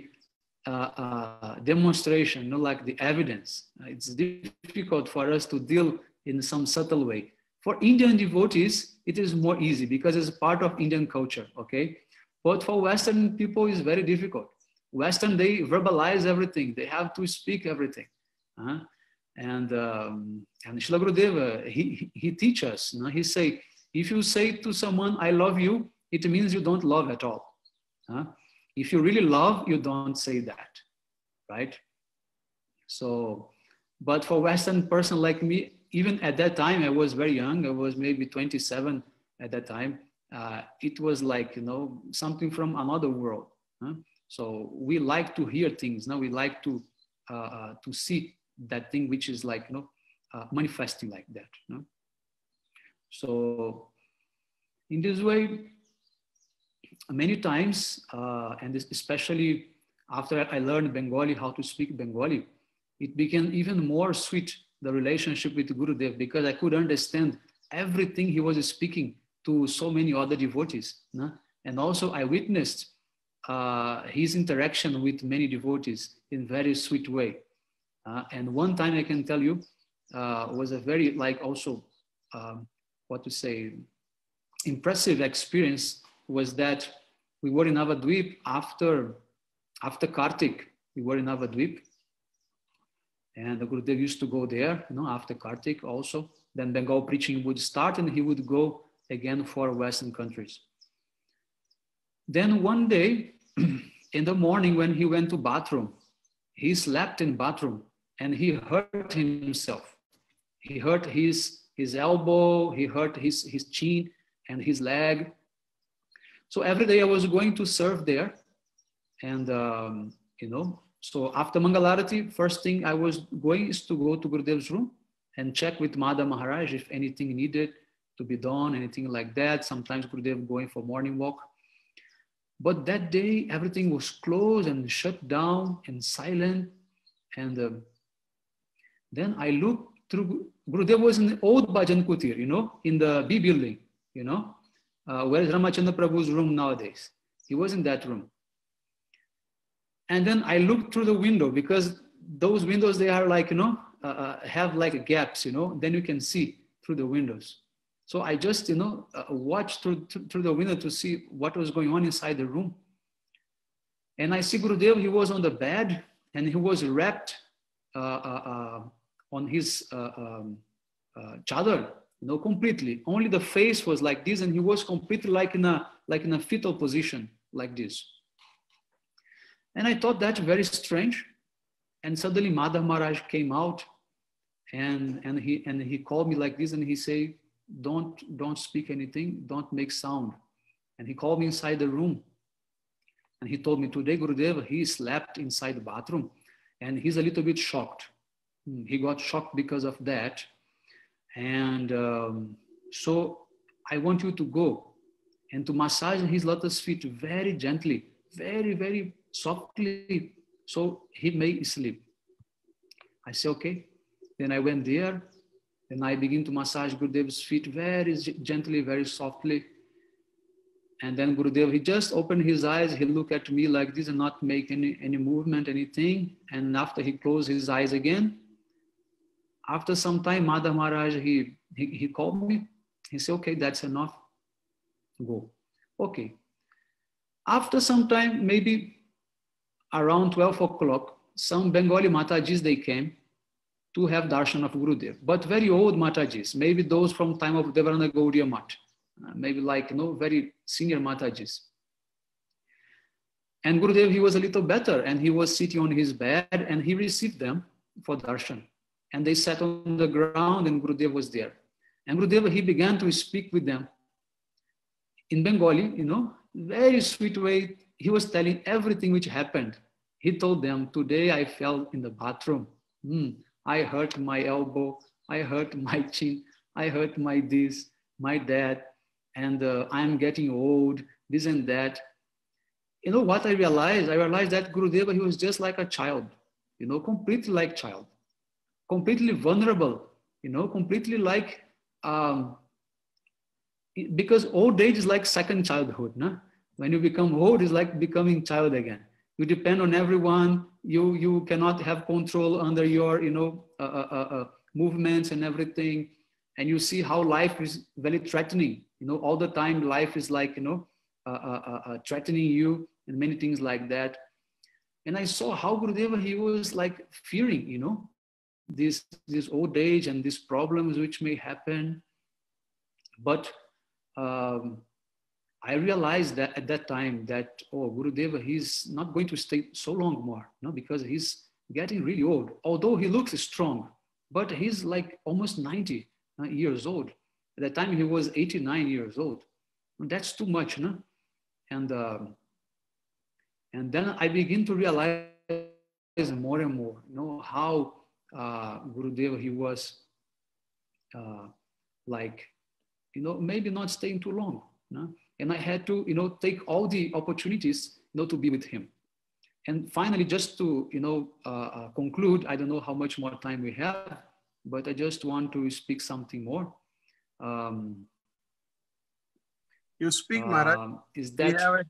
demonstration, like the evidence. It's difficult for us to deal in some subtle way. For Indian devotees, it is more easy because it's part of Indian culture, okay? But for Western people, it's very difficult. Western, they verbalize everything. They have to speak everything. And Srila Gurudeva, he teaches us. He say, if you say to someone, I love you, it means you don't love at all. If you really love, you don't say that, right? So, but for Western person like me, even at that time, I was very young. I was maybe 27 at that time. It was like, something from another world. So we like to hear things. Now we like to see that thing which is like, manifesting like that. So in this way, many times, and especially after I learned Bengali, how to speak Bengali, it became even more sweet, the relationship with Gurudev, because I could understand everything he was speaking to so many other devotees. And also I witnessed his interaction with many devotees in very sweet way. And one time I can tell you, was a very impressive experience, was that we were in Navadvip after Kartik. We were in Navadvip, and the Gurudev used to go there, after Kartik also. Then Bengal preaching would start, and he would go again for Western countries. Then one day, in the morning when he went to bathroom, he slept in bathroom and he hurt himself. He hurt his elbow, he hurt his chin and his leg. So every day I was going to serve there. And, so after Mangalarati, first thing I was going is to go to Gurudev's room and check with Madha Maharaj if anything needed to be done, anything like that. Sometimes Gurudev going for morning walk. But that day, everything was closed and shut down and silent. And then I looked through, Gurudev was in the old Bhajan Kutir, in the B building, where is Ramachandra Prabhu's room nowadays. He was in that room. And then I looked through the window, because those windows, they are like, have like gaps, then you can see through the windows. So I just, watched through the window to see what was going on inside the room. And I see Gurudev, he was on the bed and he was wrapped on his chadar, completely. Only the face was like this, and he was completely like in a fetal position, like this. And I thought that's very strange. And suddenly Madhav Maharaj came out, and he called me like this, and he said, don't speak anything, don't make sound. And he called me inside the room, and he told me, today Gurudeva, he slept inside the bathroom, and he's a little bit shocked. He got shocked because of that. And so I want you to go and to massage his lotus feet very gently, very, very softly, so he may sleep. I said, okay. Then I went there, and I began to massage Gurudev's feet very gently, very softly. And then Gurudev, he just opened his eyes, he looked at me like this and not make any movement, anything. And after he closed his eyes again, after some time, Madhav Maharaj, he called me. He said, okay, that's enough. Go. Okay. After some time, maybe around 12 o'clock, some Bengali Matajis, they came to have darshan of Gurudev, but very old Matajis, maybe those from time of Devarana Gaudiya Mat, maybe like, very senior Matajis. And Gurudev, he was a little better, and he was sitting on his bed, and he received them for darshan. And they sat on the ground, and Gurudev was there. And Gurudev, he began to speak with them in Bengali, very sweet way. He was telling everything which happened he told them, today I fell in the bathroom. I hurt my elbow, I hurt my chin, I hurt my this, my that, and I'm getting old, this and that. You know what I realized? I realized that Gurudeva, he was just like a child, you know, completely like child, completely vulnerable, you know, completely like, because old age is like second childhood, no? When you become old, it's like becoming child again. You depend on everyone. You cannot have control under your, you know, movements and everything. And you see how life is very threatening. You know, all the time life is like, you know, threatening you and many things like that. And I saw how Gurudeva, he was like fearing, you know, this old age and these problems which may happen. But I realized that at that time that, oh, Gurudeva, he's not going to stay so long more, no, because he's getting really old. Although he looks strong, but he's like almost 90 years old. At that time, he was 89 years old. That's too much, no? And then I begin to realize more and more, you know, how Gurudeva, he was like, you know, maybe not staying too long, no? And I had to, you know, take all the opportunities, you know, to be with him. And finally, just to, you know, conclude, I don't know how much more time we have, but I just want to speak something more. You speak, Maharaj. Is that we have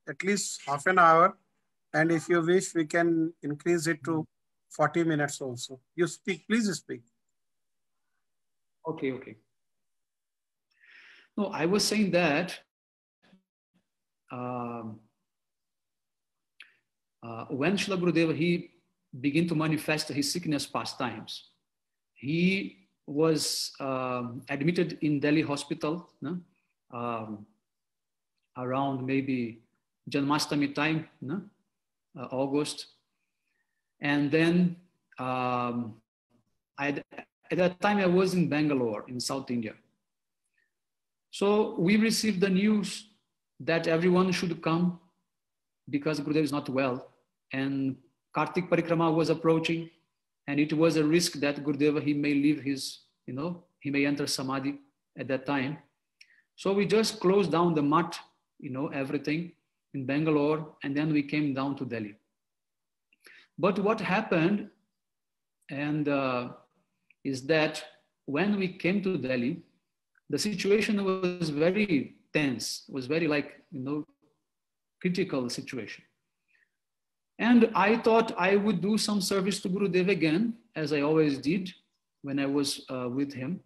at least half an hour, and if you wish, we can increase it to 40 minutes also. You speak, please speak. Okay. No, I was saying that when Srila Gurudeva, he began to manifest his sickness pastimes, he was admitted in Delhi hospital, no? Around maybe Janmashtami time, no? August. And then at that time I was in Bangalore in South India. So we received the news that everyone should come because Gurudeva is not well. And Kartik Parikrama was approaching, and it was a risk that Gurudeva, he may leave his, you know, he may enter Samadhi at that time. So we just closed down the mat, you know, everything in Bangalore, and then we came down to Delhi. But what happened, and is that when we came to Delhi, the situation was very tense, was very like, you know, critical situation. And I thought I would do some service to Gurudeva again, as I always did when I was with him.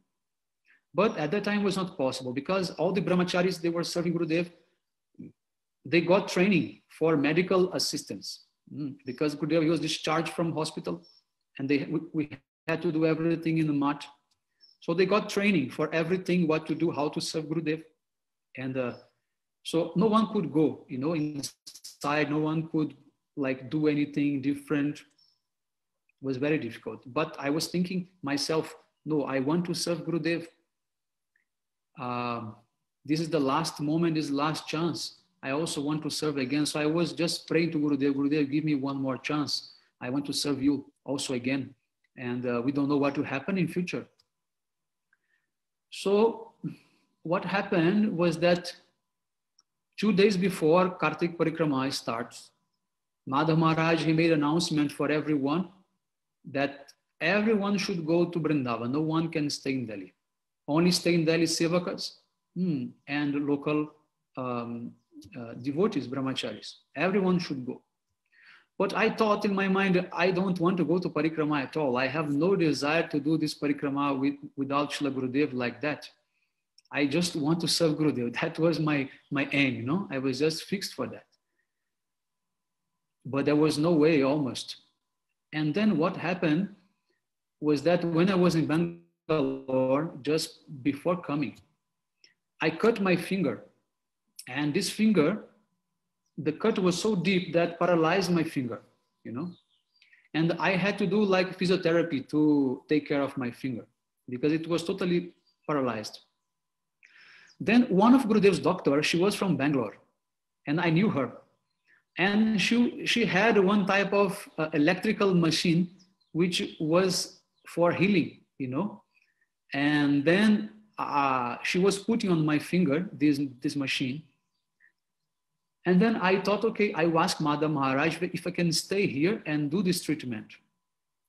But at that time it was not possible because all the brahmacharis, they were serving Gurudeva, they got training for medical assistance because Gurudeva was discharged from hospital and we had to do everything in the mat. So they got training for everything, what to do, how to serve Gurudeva. And so no one could go, you know, inside, no one could like do anything different. It was very difficult. But I was thinking myself, no, I want to serve Gurudeva. This is the last moment, this last chance. I also want to serve again. So I was just praying to Gurudeva, Gurudeva, give me one more chance. I want to serve you also again. And we don't know what will happen in future. So what happened was that 2 days before Kartik Parikrama starts, Madhav Maharaj, he made an announcement for everyone that everyone should go to Vrindavan. No one can stay in Delhi. Only stay in Delhi Sevakas and local devotees, brahmacharis. Everyone should go. But I thought in my mind, I don't want to go to Parikrama at all. I have no desire to do this Parikrama without Srila Gurudeva like that. I just want to serve Gurudeva. That was my aim, you know. I was just fixed for that. But there was no way almost. And then what happened was that when I was in Bangalore, just before coming, I cut my finger. And this finger, the cut was so deep that paralyzed my finger, you know. And I had to do like physiotherapy to take care of my finger because it was totally paralyzed. Then one of Gurudeva's doctors, she was from Bangalore and I knew her. And she had one type of electrical machine which was for healing, you know. And then she was putting on my finger this machine. And then I thought, okay, I will ask Mother Maharaj if I can stay here and do this treatment.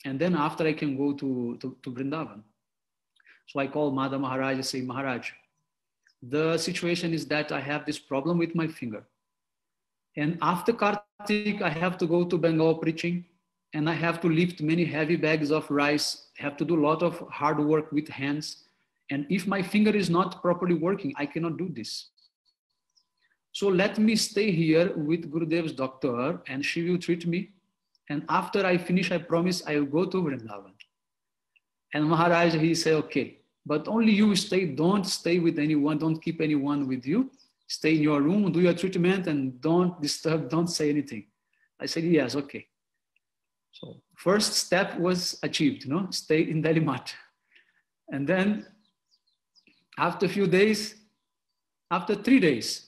And then after I can go to Vrindavan. So I called Mother Maharaj and say, Maharaj, the situation is that I have this problem with my finger. And after Kartik, I have to go to Bengal preaching, and I have to lift many heavy bags of rice, have to do a lot of hard work with hands. And if my finger is not properly working, I cannot do this. So let me stay here with Gurudev's doctor, and she will treat me. And after I finish, I promise I will go to Vrindavan. And Maharaj, he said, okay, but only you stay, don't stay with anyone, don't keep anyone with you. Stay in your room, do your treatment, and don't disturb, don't say anything. I said, yes, okay. So first step was achieved, you know, stay in Delhi Mat. And then after a few days, after 3 days,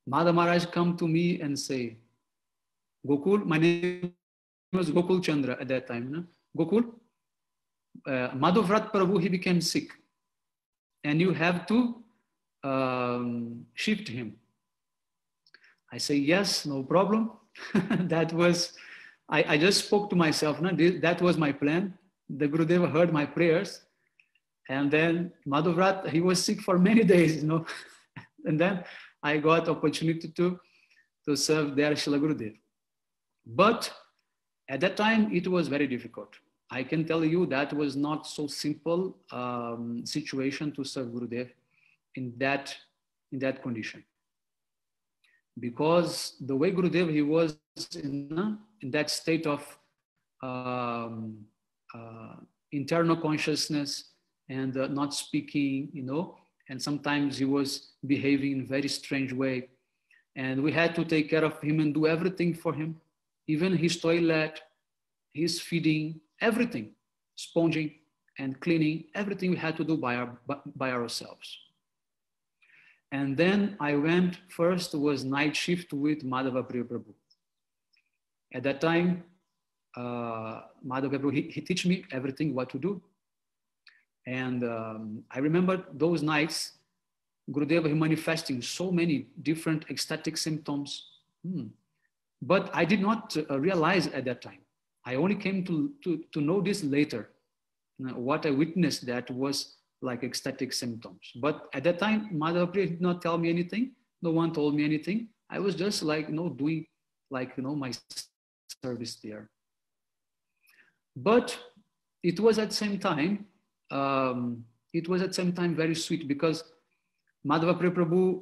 Mother Maharaj come to me and say, Gokul, my name was Gokul Chandra at that time. No? Gokul, Madhavrat Prabhu, he became sick. And you have to shift him. I say, yes, no problem. That was, I just spoke to myself. No? That was my plan. The Gurudeva heard my prayers. And then Madhavrat, he was sick for many days, you know. And then I got opportunity to serve there Srila Gurudev. But at that time, it was very difficult. I can tell you that was not so simple situation to serve Gurudev in that condition. Because the way Gurudev, he was in that state of internal consciousness and not speaking, you know, and sometimes he was behaving in a very strange way. And we had to take care of him and do everything for him, even his toilet, his feeding, everything, sponging and cleaning, everything we had to do by ourselves. And then I went, first was night shift with Madhava Priya Prabhu. At that time, Madhava Prabhu, he teach me everything, what to do. And I remember those nights, Gurudeva, he manifesting so many different ecstatic symptoms. But I did not realize at that time. I only came to know this later. What I witnessed that was like ecstatic symptoms. But at that time, Madhava Priya did not tell me anything. No one told me anything. I was just like, you know, doing like, you know, my service there. But it was at the same time, very sweet because Madhava Priya Prabhu,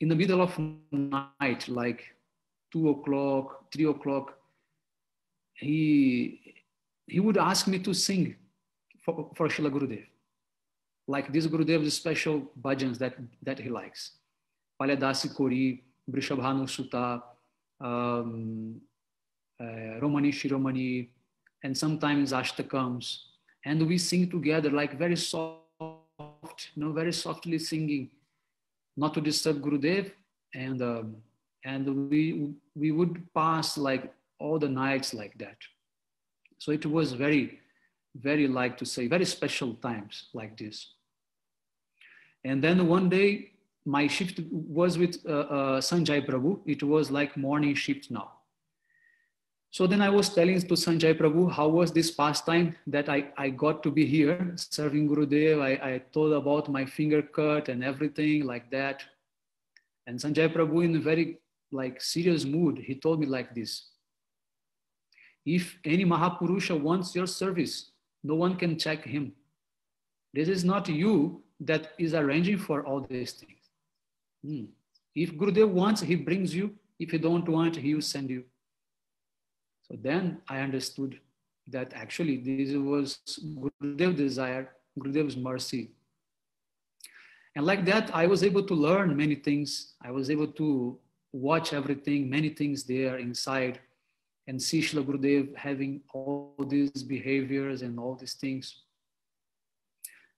in the middle of night, like 2 o'clock, 3 o'clock, he would ask me to sing for Srila Gurudev. Like this Gurudev's special bhajans that he likes. Palyadasi Kori, Vrishabhanu Sutta, Romani Shiromani, and sometimes Ashtakams. And we sing together like very soft, you know, very softly singing, not to disturb Gurudev. And we would pass like all the nights like that. So it was very, very, like to say, very special times like this. And then one day, my shift was with Sanjay Prabhu. It was like morning shift now. So then I was telling to Sanjay Prabhu, how was this pastime that I got to be here serving Gurudev. I told about my finger cut and everything like that. And Sanjay Prabhu, in a very like serious mood, he told me like this: if any Mahapurusha wants your service, no one can check him. This is not you that is arranging for all these things. If Gurudev wants, he brings you. If you don't want, he will send you. So then I understood that actually this was Gurudev's desire, Gurudev's mercy. And like that, I was able to learn many things. I was able to watch everything, many things there inside, and see Srila Gurudev having all these behaviors and all these things.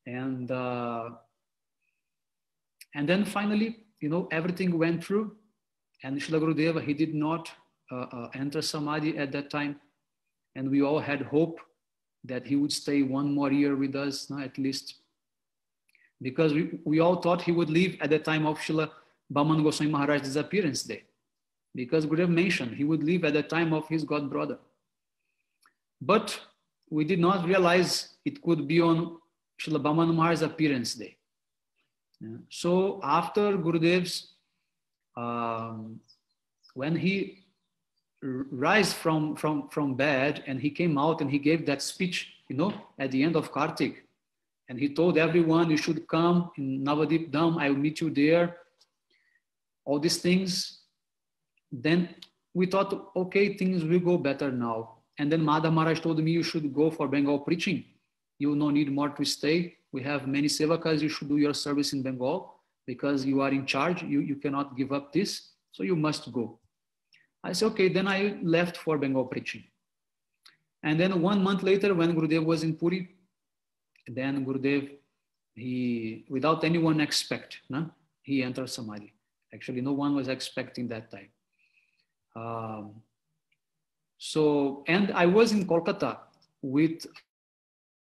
And then finally, you know, everything went through. And Srila Gurudeva, he did not enter Samadhi at that time. And we all had hope that he would stay one more year with us, no, at least. Because we all thought he would leave at the time of Srila Bhaman Goswami Maharaj's disappearance day. Because Gurudeva mentioned he would leave at the time of his god brother. But we did not realize it could be on Srila Bhaman Maharaj's appearance day. Yeah. So after Gurudev's, when he rise from bed and he came out and he gave that speech, at the end of Kartik, and he told everyone, you should come in Navadip Dham, I will meet you there, all these things. Then we thought, okay, things will go better now. And then Madhav Maharaj told me, you should go for Bengal preaching. You will not need more to stay. We have many sevakas, you should do your service in Bengal because you are in charge. You cannot give up this, so you must go. I said, okay, then I left for Bengal preaching. And then 1 month later, when Gurudev was in Puri, then Gurudev, he, without anyone expect, he entered Samadhi. Actually, no one was expecting that time. And I was in Kolkata with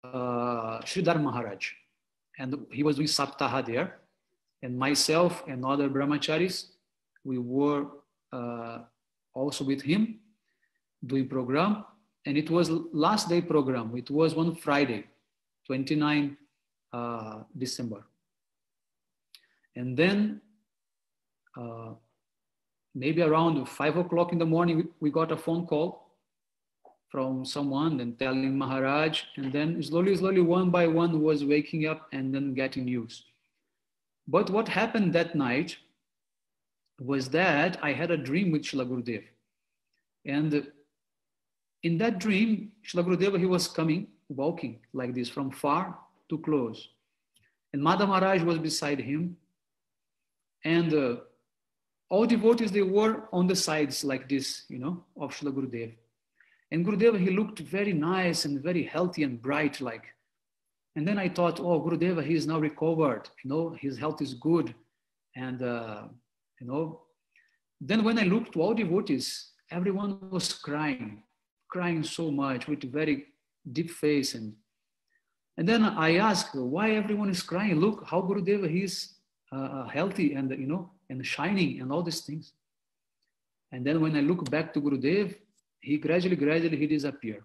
Sridhar Maharaj, and he was doing Saptaha there, and myself and other brahmacharis, we were also with him doing program, and it was last day program. It was one Friday, 29 December. And then maybe around 5 o'clock in the morning, we got a phone call from someone and telling Maharaj, and then slowly, one by one was waking up and then getting news. But what happened that night was that I had a dream with Srila Gurudev. And in that dream, Srila Gurudeva, he was coming, walking like this from far to close. And Madhav Maharaj was beside him. And all devotees, they were on the sides like this, of Srila Gurudeva. And Gurudeva, he looked very nice and very healthy and bright like. And then I thought, oh, Gurudeva, he is now recovered. His health is good. And, then when I looked to all devotees, everyone was crying so much with very deep face. And then I asked, why everyone is crying? Look how Gurudeva, he is healthy and, and shining and all these things. And then when I look back to Gurudev, he gradually he disappeared.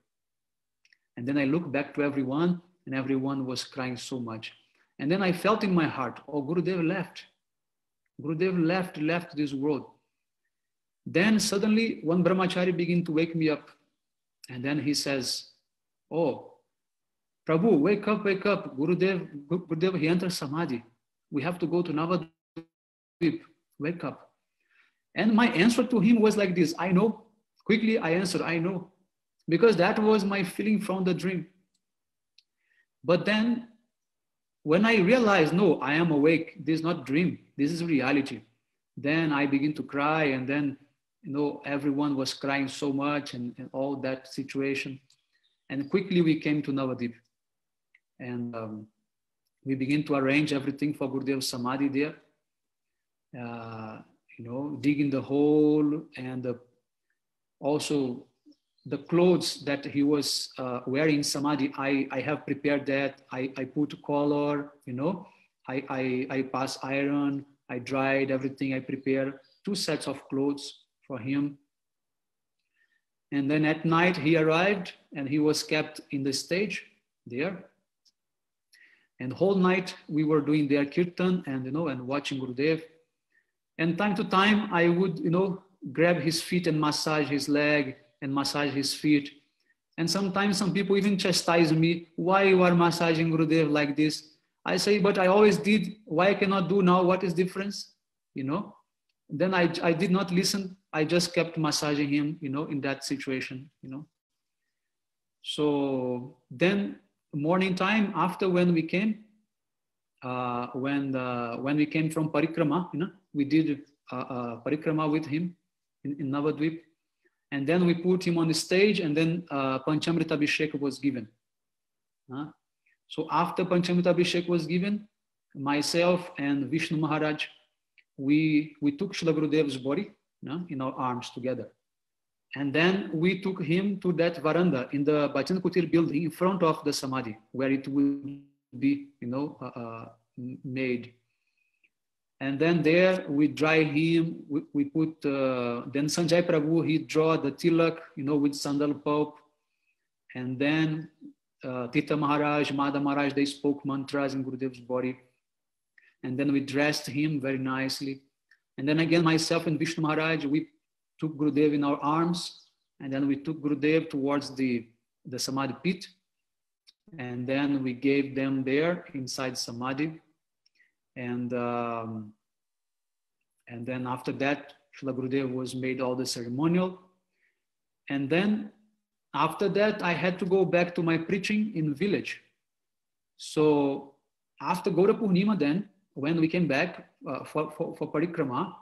And then I look back to everyone, and everyone was crying so much. And then I felt in my heart, oh, Gurudev left. Gurudev left this world. Then suddenly one brahmachari began to wake me up. And then he says, oh, Prabhu, wake up. Gurudev, he entered Samadhi. We have to go to Navadvip. Wake up. And my answer to him was like this, I know. Quickly I answered, I know. Because that was my feeling from the dream. But then when I realized, no, I am awake, this is not dream, this is reality. Then I begin to cry, and then, everyone was crying so much and all that situation. And quickly we came to Navadvip. And we began to arrange everything for Gurudev's Samadhi there. Digging the hole, and also the clothes that he was wearing in Samadhi, I have prepared that. I put color, I pass iron, I dried everything. I prepared 2 sets of clothes for him. And then at night he arrived, and he was kept in the stage there. And whole night we were doing their kirtan and, and watching Gurudev. And time to time I would, grab his feet and massage his leg and massage his feet. And sometimes some people even chastise me, why you are massaging Gurudev like this? I say, but I always did, why I cannot do now? What is difference? Then I did not listen. I just kept massaging him, in that situation, So then morning time, after when we came, when we came from Parikrama, we did Parikrama with him in Navadvip. And then we put him on the stage, and then Panchamrita Abhishek was given. So after Panchamrita Abhishek was given, myself and Vishnu Maharaj, we took Srila Gurudev's body in our arms together. And then we took him to that veranda in the Bhajan Kutir building in front of the Samadhi, where it would be, made. And then there we dry him, we put, then Sanjay Prabhu, he draw the tilak, with sandal pulp. And then Tita Maharaj, Madha Maharaj, they spoke mantras in Gurudev's body. And then we dressed him very nicely. And then again, myself and Vishnu Maharaj, we took Gurudev in our arms. And then we took Gurudev towards the Samadhi pit. And then we gave them there inside Samadhi. And then after that, Srila Gurudev was made all the ceremonial. And then after that, I had to go back to my preaching in village. So after Gaura Purnima then, when we came back for Parikrama,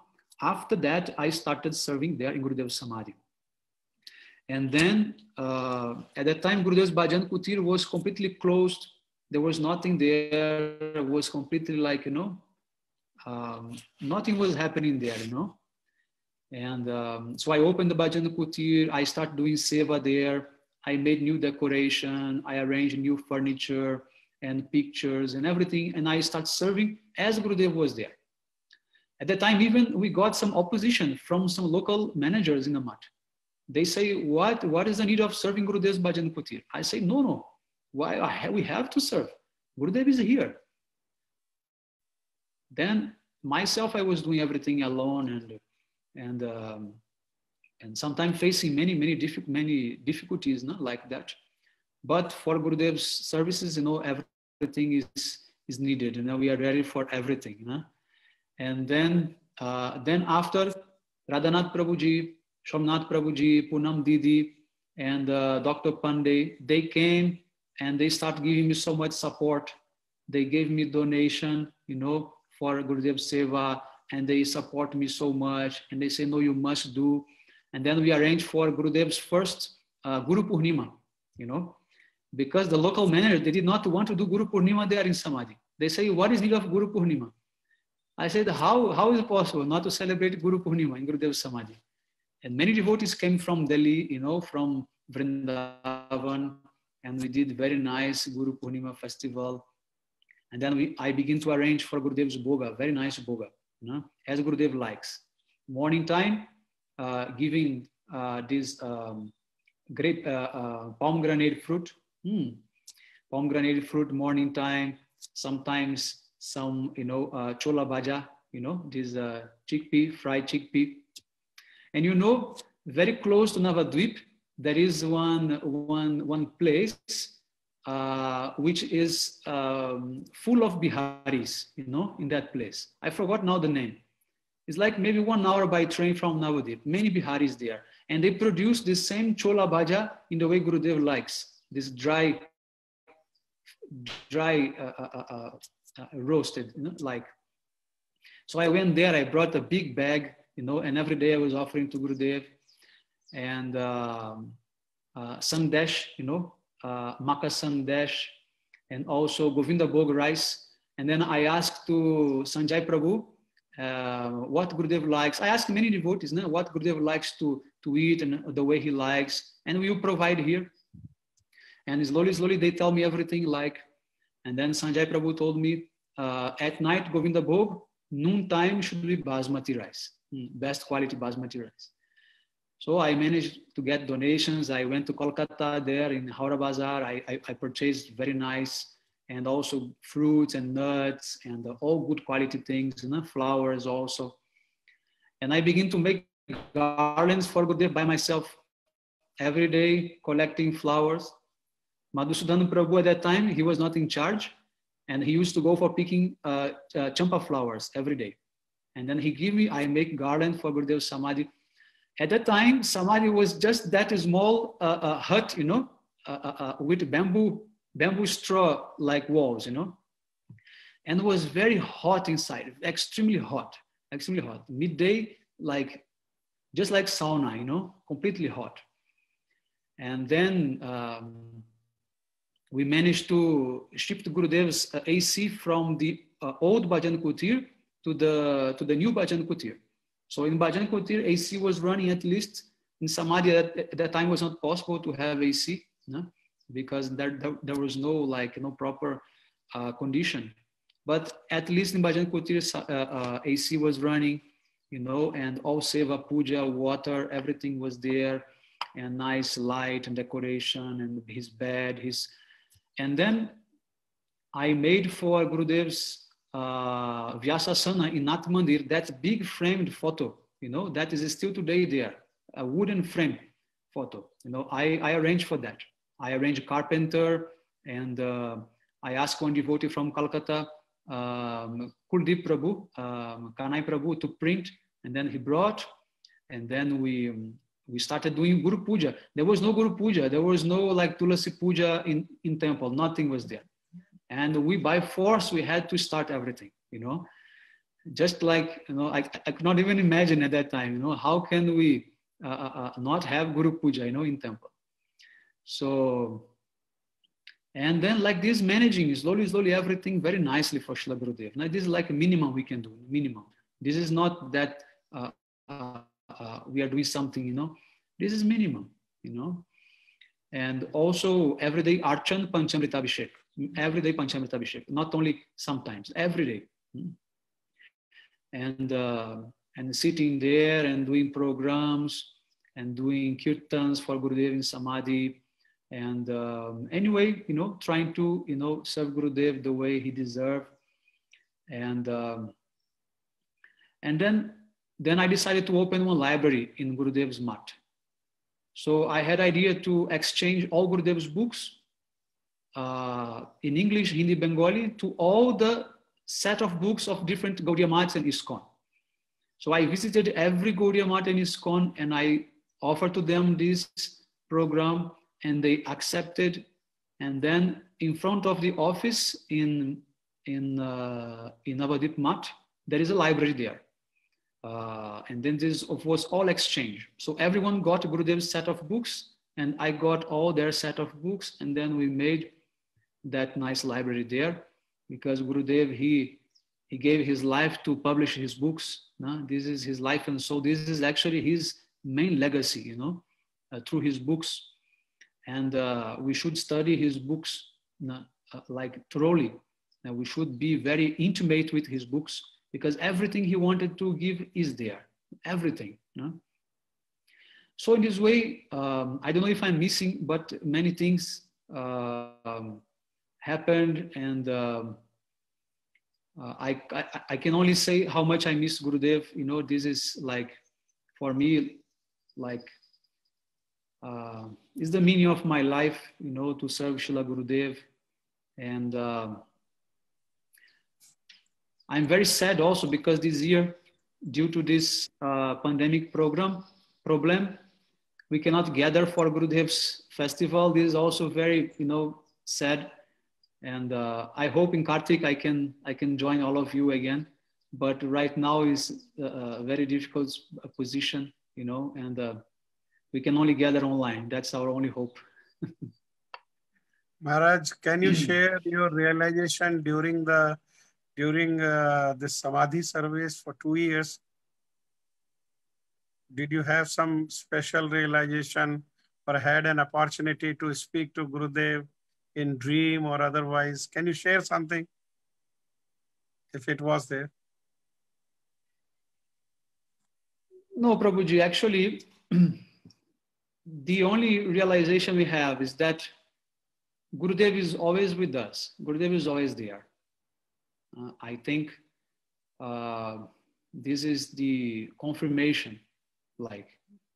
after that, I started serving there in Gurudev's Samadhi. And then at that time, Gurudev's Bhajan Kutir was completely closed. There was nothing there. It was completely like, nothing was happening there, And so I opened the Bhajan Kutir. I started doing seva there. I made new decoration. I arranged new furniture and pictures and everything. And I started serving as Gurudev was there. At that time, even we got some opposition from some local managers in the mat. They say, what is the need of serving Gurudev's Bhajan Kutir? I say, no. Why we have to serve? Gurudev is here. Then myself, I was doing everything alone and sometimes facing many difficulties, not like that. But for Gurudev's services, everything is needed. We are ready for everything. And then after Radhanath Prabhuji, Somnath Prabhuji, Poonam Didi, and Dr. Pandey, they came and they started giving me so much support. They gave me donation, for Gurudev Seva, and they support me so much. And they say, no, you must do. And then we arranged for Gurudev's first Guru Purnima, because the local manager, they did not want to do Guru Purnima there in Samadhi. They say, what is need of Guru Purnima? I said, how is it possible not to celebrate Guru Purnima in Gurudev's Samadhi? And many devotees came from Delhi, from Vrindavan, and we did very nice Guru Purnima festival. And then I begin to arrange for Gurudev's Bhoga, very nice Bhoga, as Gurudev likes. Morning time, giving this great pomegranate fruit, morning time, sometimes some, chola bhaja, this chickpea, fried chickpea. And very close to Navadvip, there is one place which is full of Biharis, in that place. I forgot now the name. It's like maybe 1 hour by train from Navadvip. Many Biharis there. And they produce the same chola bhaja in the way Gurudev likes. This dry roasted, like. So I went there, I brought a big bag, and every day I was offering to Gurudev. And sandesh, Maka sandesh, and also Govinda Bhog rice. And then I asked to Sanjay Prabhu what Gurudev likes. I asked many devotees what Gurudev likes to eat and the way he likes. And we will provide here. And slowly they tell me everything like. And then Sanjay Prabhu told me, at night, Govinda Bhog, noon time should be basmati rice, best quality basmati rice. So I managed to get donations. I went to Kolkata there in Howrah Bazaar. I purchased very nice, and also fruits and nuts and all good quality things, flowers also. And I begin to make garlands for Gurudev by myself every day, collecting flowers. Madhusudana Prabhu at that time, he was not in charge, and he used to go for picking champa flowers every day. And then he give me, I make garland for Gurudev Samadhi. At that time, Samadhi was just that small hut, with bamboo straw like walls, and it was very hot inside, extremely hot. Midday, just like sauna, completely hot. And then we managed to shift Gurudev's AC from the old Bhajan Kutir to the new Bhajan Kutir. So in Bhajan Kutir, AC was running at least. In Samadhi at that time was not possible to have AC, no? Because there was no like proper condition. But at least in Bhajan Kutir, AC was running, and all Seva Puja, water, everything was there, and nice light and decoration, and his bed, and then I made for Gurudev's Vyasasana in Nath Mandir, that big framed photo, that is still today there, a wooden frame photo. I arranged for that. I arranged a carpenter, and I asked one devotee from Calcutta, Kuldeep Prabhu, Kanai Prabhu, to print, and then he brought, and then we started doing Guru Puja. There was no Guru Puja. There was no like Tulasi Puja in temple. Nothing was there. And we, by force, we had to start everything, just like, I could not even imagine at that time, how can we not have Guru Puja, in temple. So, and then like this, managing slowly everything very nicely for Srila Gurudev. Now this is like a minimum we can do, minimum. This is not that we are doing something, this is minimum, and also everyday Archan Panchamrita Abhishek, everyday Panchamrita Abhishek, not only sometimes, every day. And sitting there and doing programs and doing kirtans for Gurudev in Samadhi. And anyway, trying to, serve Gurudev the way he deserved. And then I decided to open one library in Gurudev's mat. So I had idea to exchange all Gurudev's books in English, Hindi, Bengali, to all the set of books of different Gaudiya mats and ISKCON. So I visited every Gaudiya mat and ISKCON, and I offered to them this program, and they accepted. And then in front of the office in Navadip Mat, there is a library there. And then this was all exchange. So everyone got Gurudev's set of books, and I got all their set of books. And then we made that nice library there, because Gurudev, he gave his life to publish his books. This is his life and soul. This is actually his main legacy, through his books. And we should study his books like thoroughly. We should be very intimate with his books, because everything he wanted to give is there, everything. So in this way, I don't know if I'm missing, but many things happened, and I can only say how much I miss Gurudev. This is like, for me, like, is the meaning of my life, to serve Srila Gurudev. And I'm very sad also because this year, due to this pandemic problem, we cannot gather for Gurudev's festival. This is also very, sad. And I hope in Kartik I can join all of you again. But right now is a very difficult position, and we can only gather online. That's our only hope. Maharaj, can you share your realization during this Samadhi service for 2 years? Did you have some special realization or had an opportunity to speak to Gurudev in dream or otherwise? Can you share something if it was there? No, Prabhuji, actually, the only realization we have is that Gurudev is always with us. Gurudev is always there. I think this is the confirmation,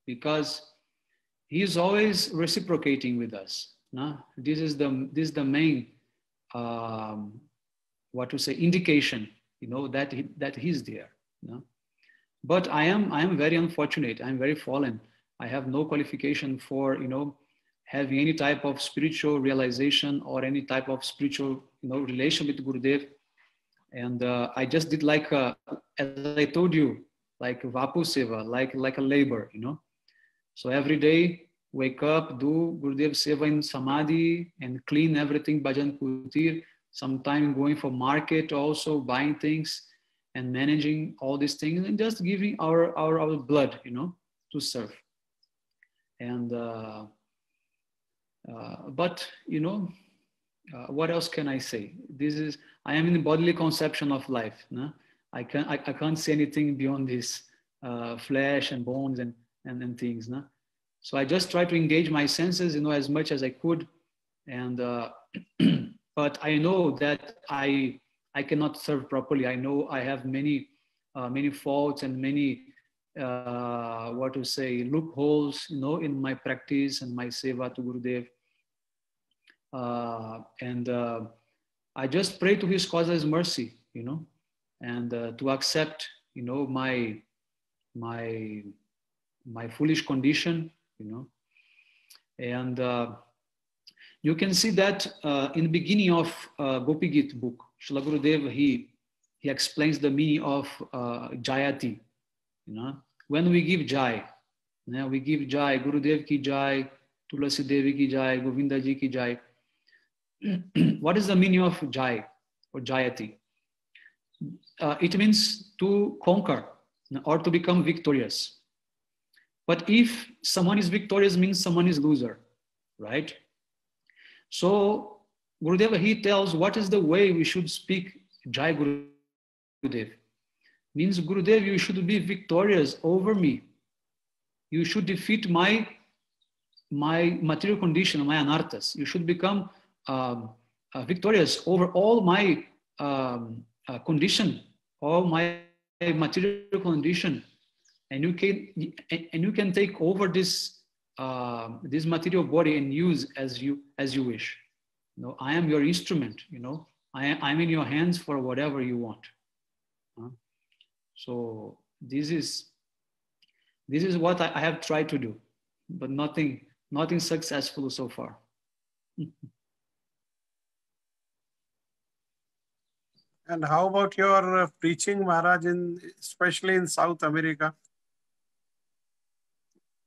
because he is always reciprocating with us. This is the main, indication, that he's there. But I am very unfortunate. I'm very fallen. I have no qualification for, having any type of spiritual realization or any type of spiritual, relation with Gurudev. And I just did as I told you, like Vapu Seva, like a labor, So every day, wake up, do Gurudev Seva in Samadhi and clean everything, Bhajan Kutir, sometime going for market also, buying things. and managing all these things and just giving our blood, you know, to serve. And but you know, what else can I say? I am in the bodily conception of life. No? I can't say anything beyond this flesh and bones and things. No? So I just try to engage my senses, you know, as much as I could. And but I know that I cannot serve properly. I know I have many faults and many loopholes, you know, in my practice and my seva to Gurudev. I just pray to his causeless mercy, you know, and to accept, you know, my foolish condition, you know. And you can see that in the beginning of Gopi Gita book, Srila Gurudeva, he explains the meaning of Jayati, you know. When we give Jai, you know, we give Jai, Gurudev ki Jai, Tulasi Devi ki Jai, Govinda ji ki Jai. What is the meaning of Jai or Jayati? It means to conquer or to become victorious. But if someone is victorious, means someone is loser, right? So Gurudeva, he tells what is the way we should speak Jai Gurudev. Means Gurudev, you should be victorious over me. You should defeat my material condition, my anarthas. You should become victorious over all my condition, all my material condition, and you can take over this material body and use as you wish. You know, I am your instrument. You know, I'm in your hands for whatever you want. So this is what I have tried to do, but nothing successful so far. And how about your preaching, Maharaj, especially in South America?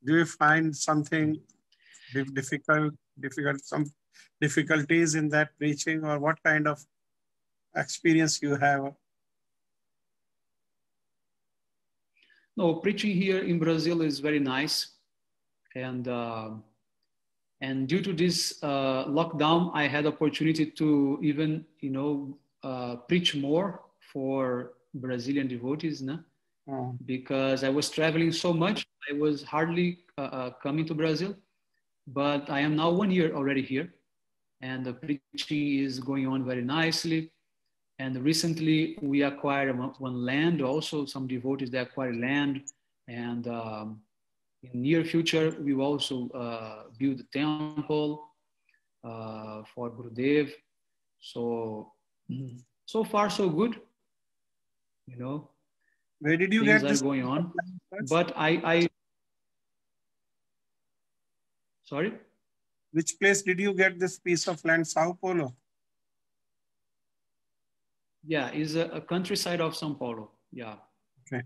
Do you find something difficult, some difficulties in that preaching, or what kind of experience you have? No, preaching here in Brazil is very nice, and due to this lockdown, I had opportunity to even, you know, preach more for Brazilian devotees, no? Because I was traveling so much, I was hardly coming to Brazil, but I am now 1 year already here, and the preaching is going on very nicely. And recently we acquired one land, also some devotees, they acquired land, and in near future we will also build a temple for Gurudev. So far so good, you know. Where did you things get this are going on? But I sorry? Which place did you get this piece of land? Sao Paulo? Yeah, is a countryside of Sao Paulo. Yeah. Okay.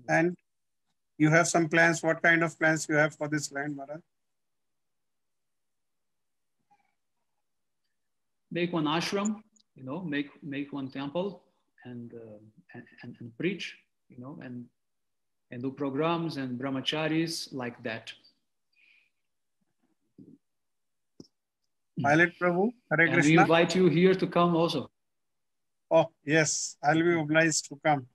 And you have some plans. What kind of plans you have for this land, Maharaj? Make one ashram, you know, make one temple, and preach, you know, and do programs and brahmacharis like that. Pilot Prabhu, Hare Krishna. And we invite you here to come also. Oh, yes, I'll be obliged to come.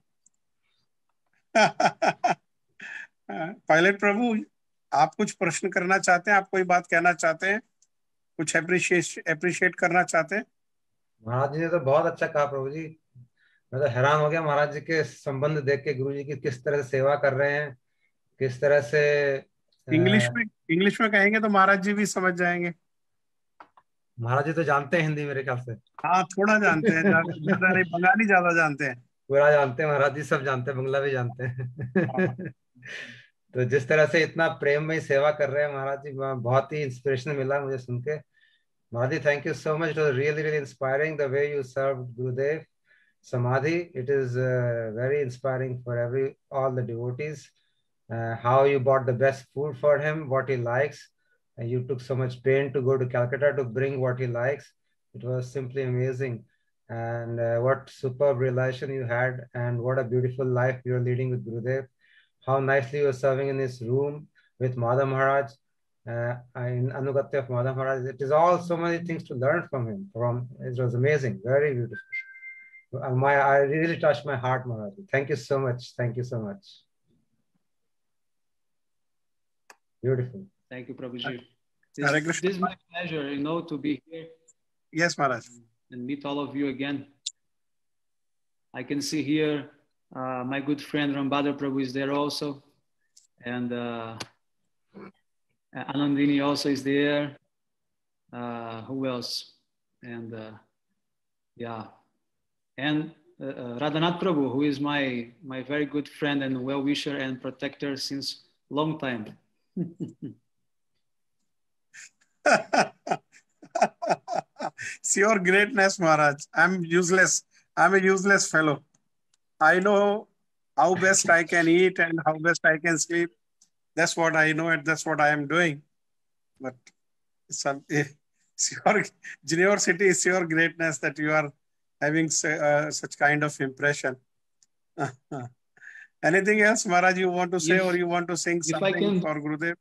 Pilot Prabhu, आप कुछ प्रश्न करना चाहते हैं? आप कोई बात कहना चाहते हैं? कुछ अप्रिशिएट करना चाहते हैं? महाराज जी ने तो बहुत अच्छा कहा प्रभु जी। मैं तो हैरान हो गया महाराज जी के संबंध देख के, गुरु जी की किस तरह से सेवा कर रहे हैं, किस तरह से। इंग्लिश में कहेंगे तो महाराज जी भी समझ जाएंगे। महाराज जी तो जानते हैं हिंदी मेरे ख्याल से। हाँ, थोड़ा जानते हैं, ज्यादा नहीं, बंगाली ज्यादा जानते हैं। पूरा जानते हैं महाराज जी, सब जानते हैं, बंगला भी जानते हैं। तो जिस तरह से इतना प्रेम में सेवा कर रहे हैं महाराज जी, बहुत ही इंस्पिरेशन मिला मुझे सुन के। Maharaj ji, thank you so much. It was really inspiring the way you served Gurudev Samadhi. It is very inspiring for all the devotees. How you bought the best food for him, what he likes, and you took so much pain to go to Calcutta to bring what he likes. It was simply amazing. and what superb relation you had, and what a beautiful life you're leading with Gurudev. How nicely you're serving in this room with Madhav Maharaj, in Anugatya of Madhav Maharaj. It is all so many things to learn from him. It was amazing, very beautiful. I really touched my heart, Maharaj. Thank you so much. Thank you so much. Beautiful. Thank you, Prabhuji. Hare This Krishna. is my pleasure, to be here. Yes, Maharaj. And meet all of you again. I can see here my good friend Rambhadra Prabhu is there also. And Anandini also is there. Who else? And yeah. And Radhanath Prabhu, who is my very good friend and well-wisher and protector since long time. It's your greatness, Maharaj. I'm useless. I'm a useless fellow. I know how best I can eat and how best I can sleep. That's what I know and that's what I am doing. But it's your generosity is your greatness that you are having such kind of impression. Anything else, Maharaj, you want to say, or you want to sing something for Gurudev?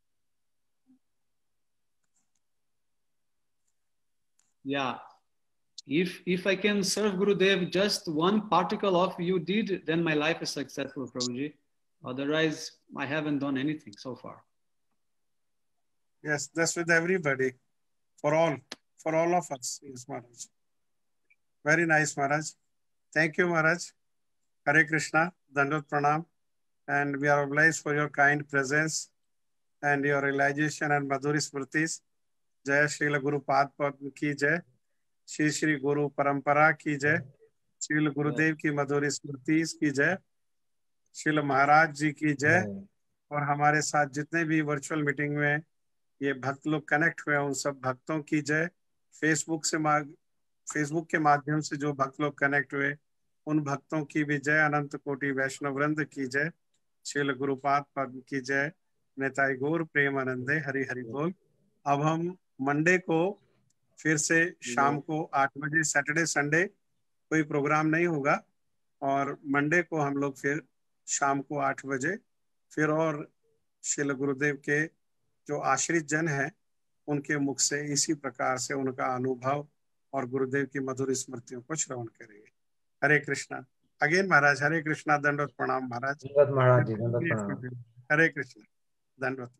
Yeah. If I can serve Gurudev just one particle of you did, then my life is successful, Prabhuji. Otherwise, I haven't done anything so far. Yes, that's with everybody. For all of us. Yes, Maharaj. Very nice, Maharaj. Thank you, Maharaj. Hare Krishna, Dandot Pranam. And we are obliged for your kind presence and your realization and Madhuri Smritis. Jai Srila Guru Pad Padma ki jai. Shri Shri Guru Parampara ki jai. Srila Gurudev ki Madhuri Smritis ki jai. Srila Maharaj जी की जय. और हमारे साथ जितने भी virtual meeting में ये भक्त लोग कनेक्ट हुए उन सब भक्तों की जय. फेसबुक के माध्यम से जो भक्त लोग कनेक्ट हुए उन भक्तों की भी जय. अनंत कोटि वैष्णव वृंद की जय. श्रील गुरुपाद पद्म की जय. नेताई गौर प्रेमानंदे हरि हरि बोल. अब हम मंडे को फिर से शाम को 8 बजे सैटरडे संडे कोई प्रोग्राम नहीं होगा और मंडे को हम लोग फिर शाम को 8 बजे फिर और श्रील गुरुदेव के जो आश्रित जन हैं उनके मुख से इसी प्रकार से उनका अनुभव और गुरुदेव की मधुर स्मृतियों को श्रवण करेंगे. हरे कृष्णा. अगेन महाराज, हरे कृष्णा. दंडवत प्रणाम महाराज. महाराज जी, दंडवत प्रणाम. हरे कृष्णा. दंडवत.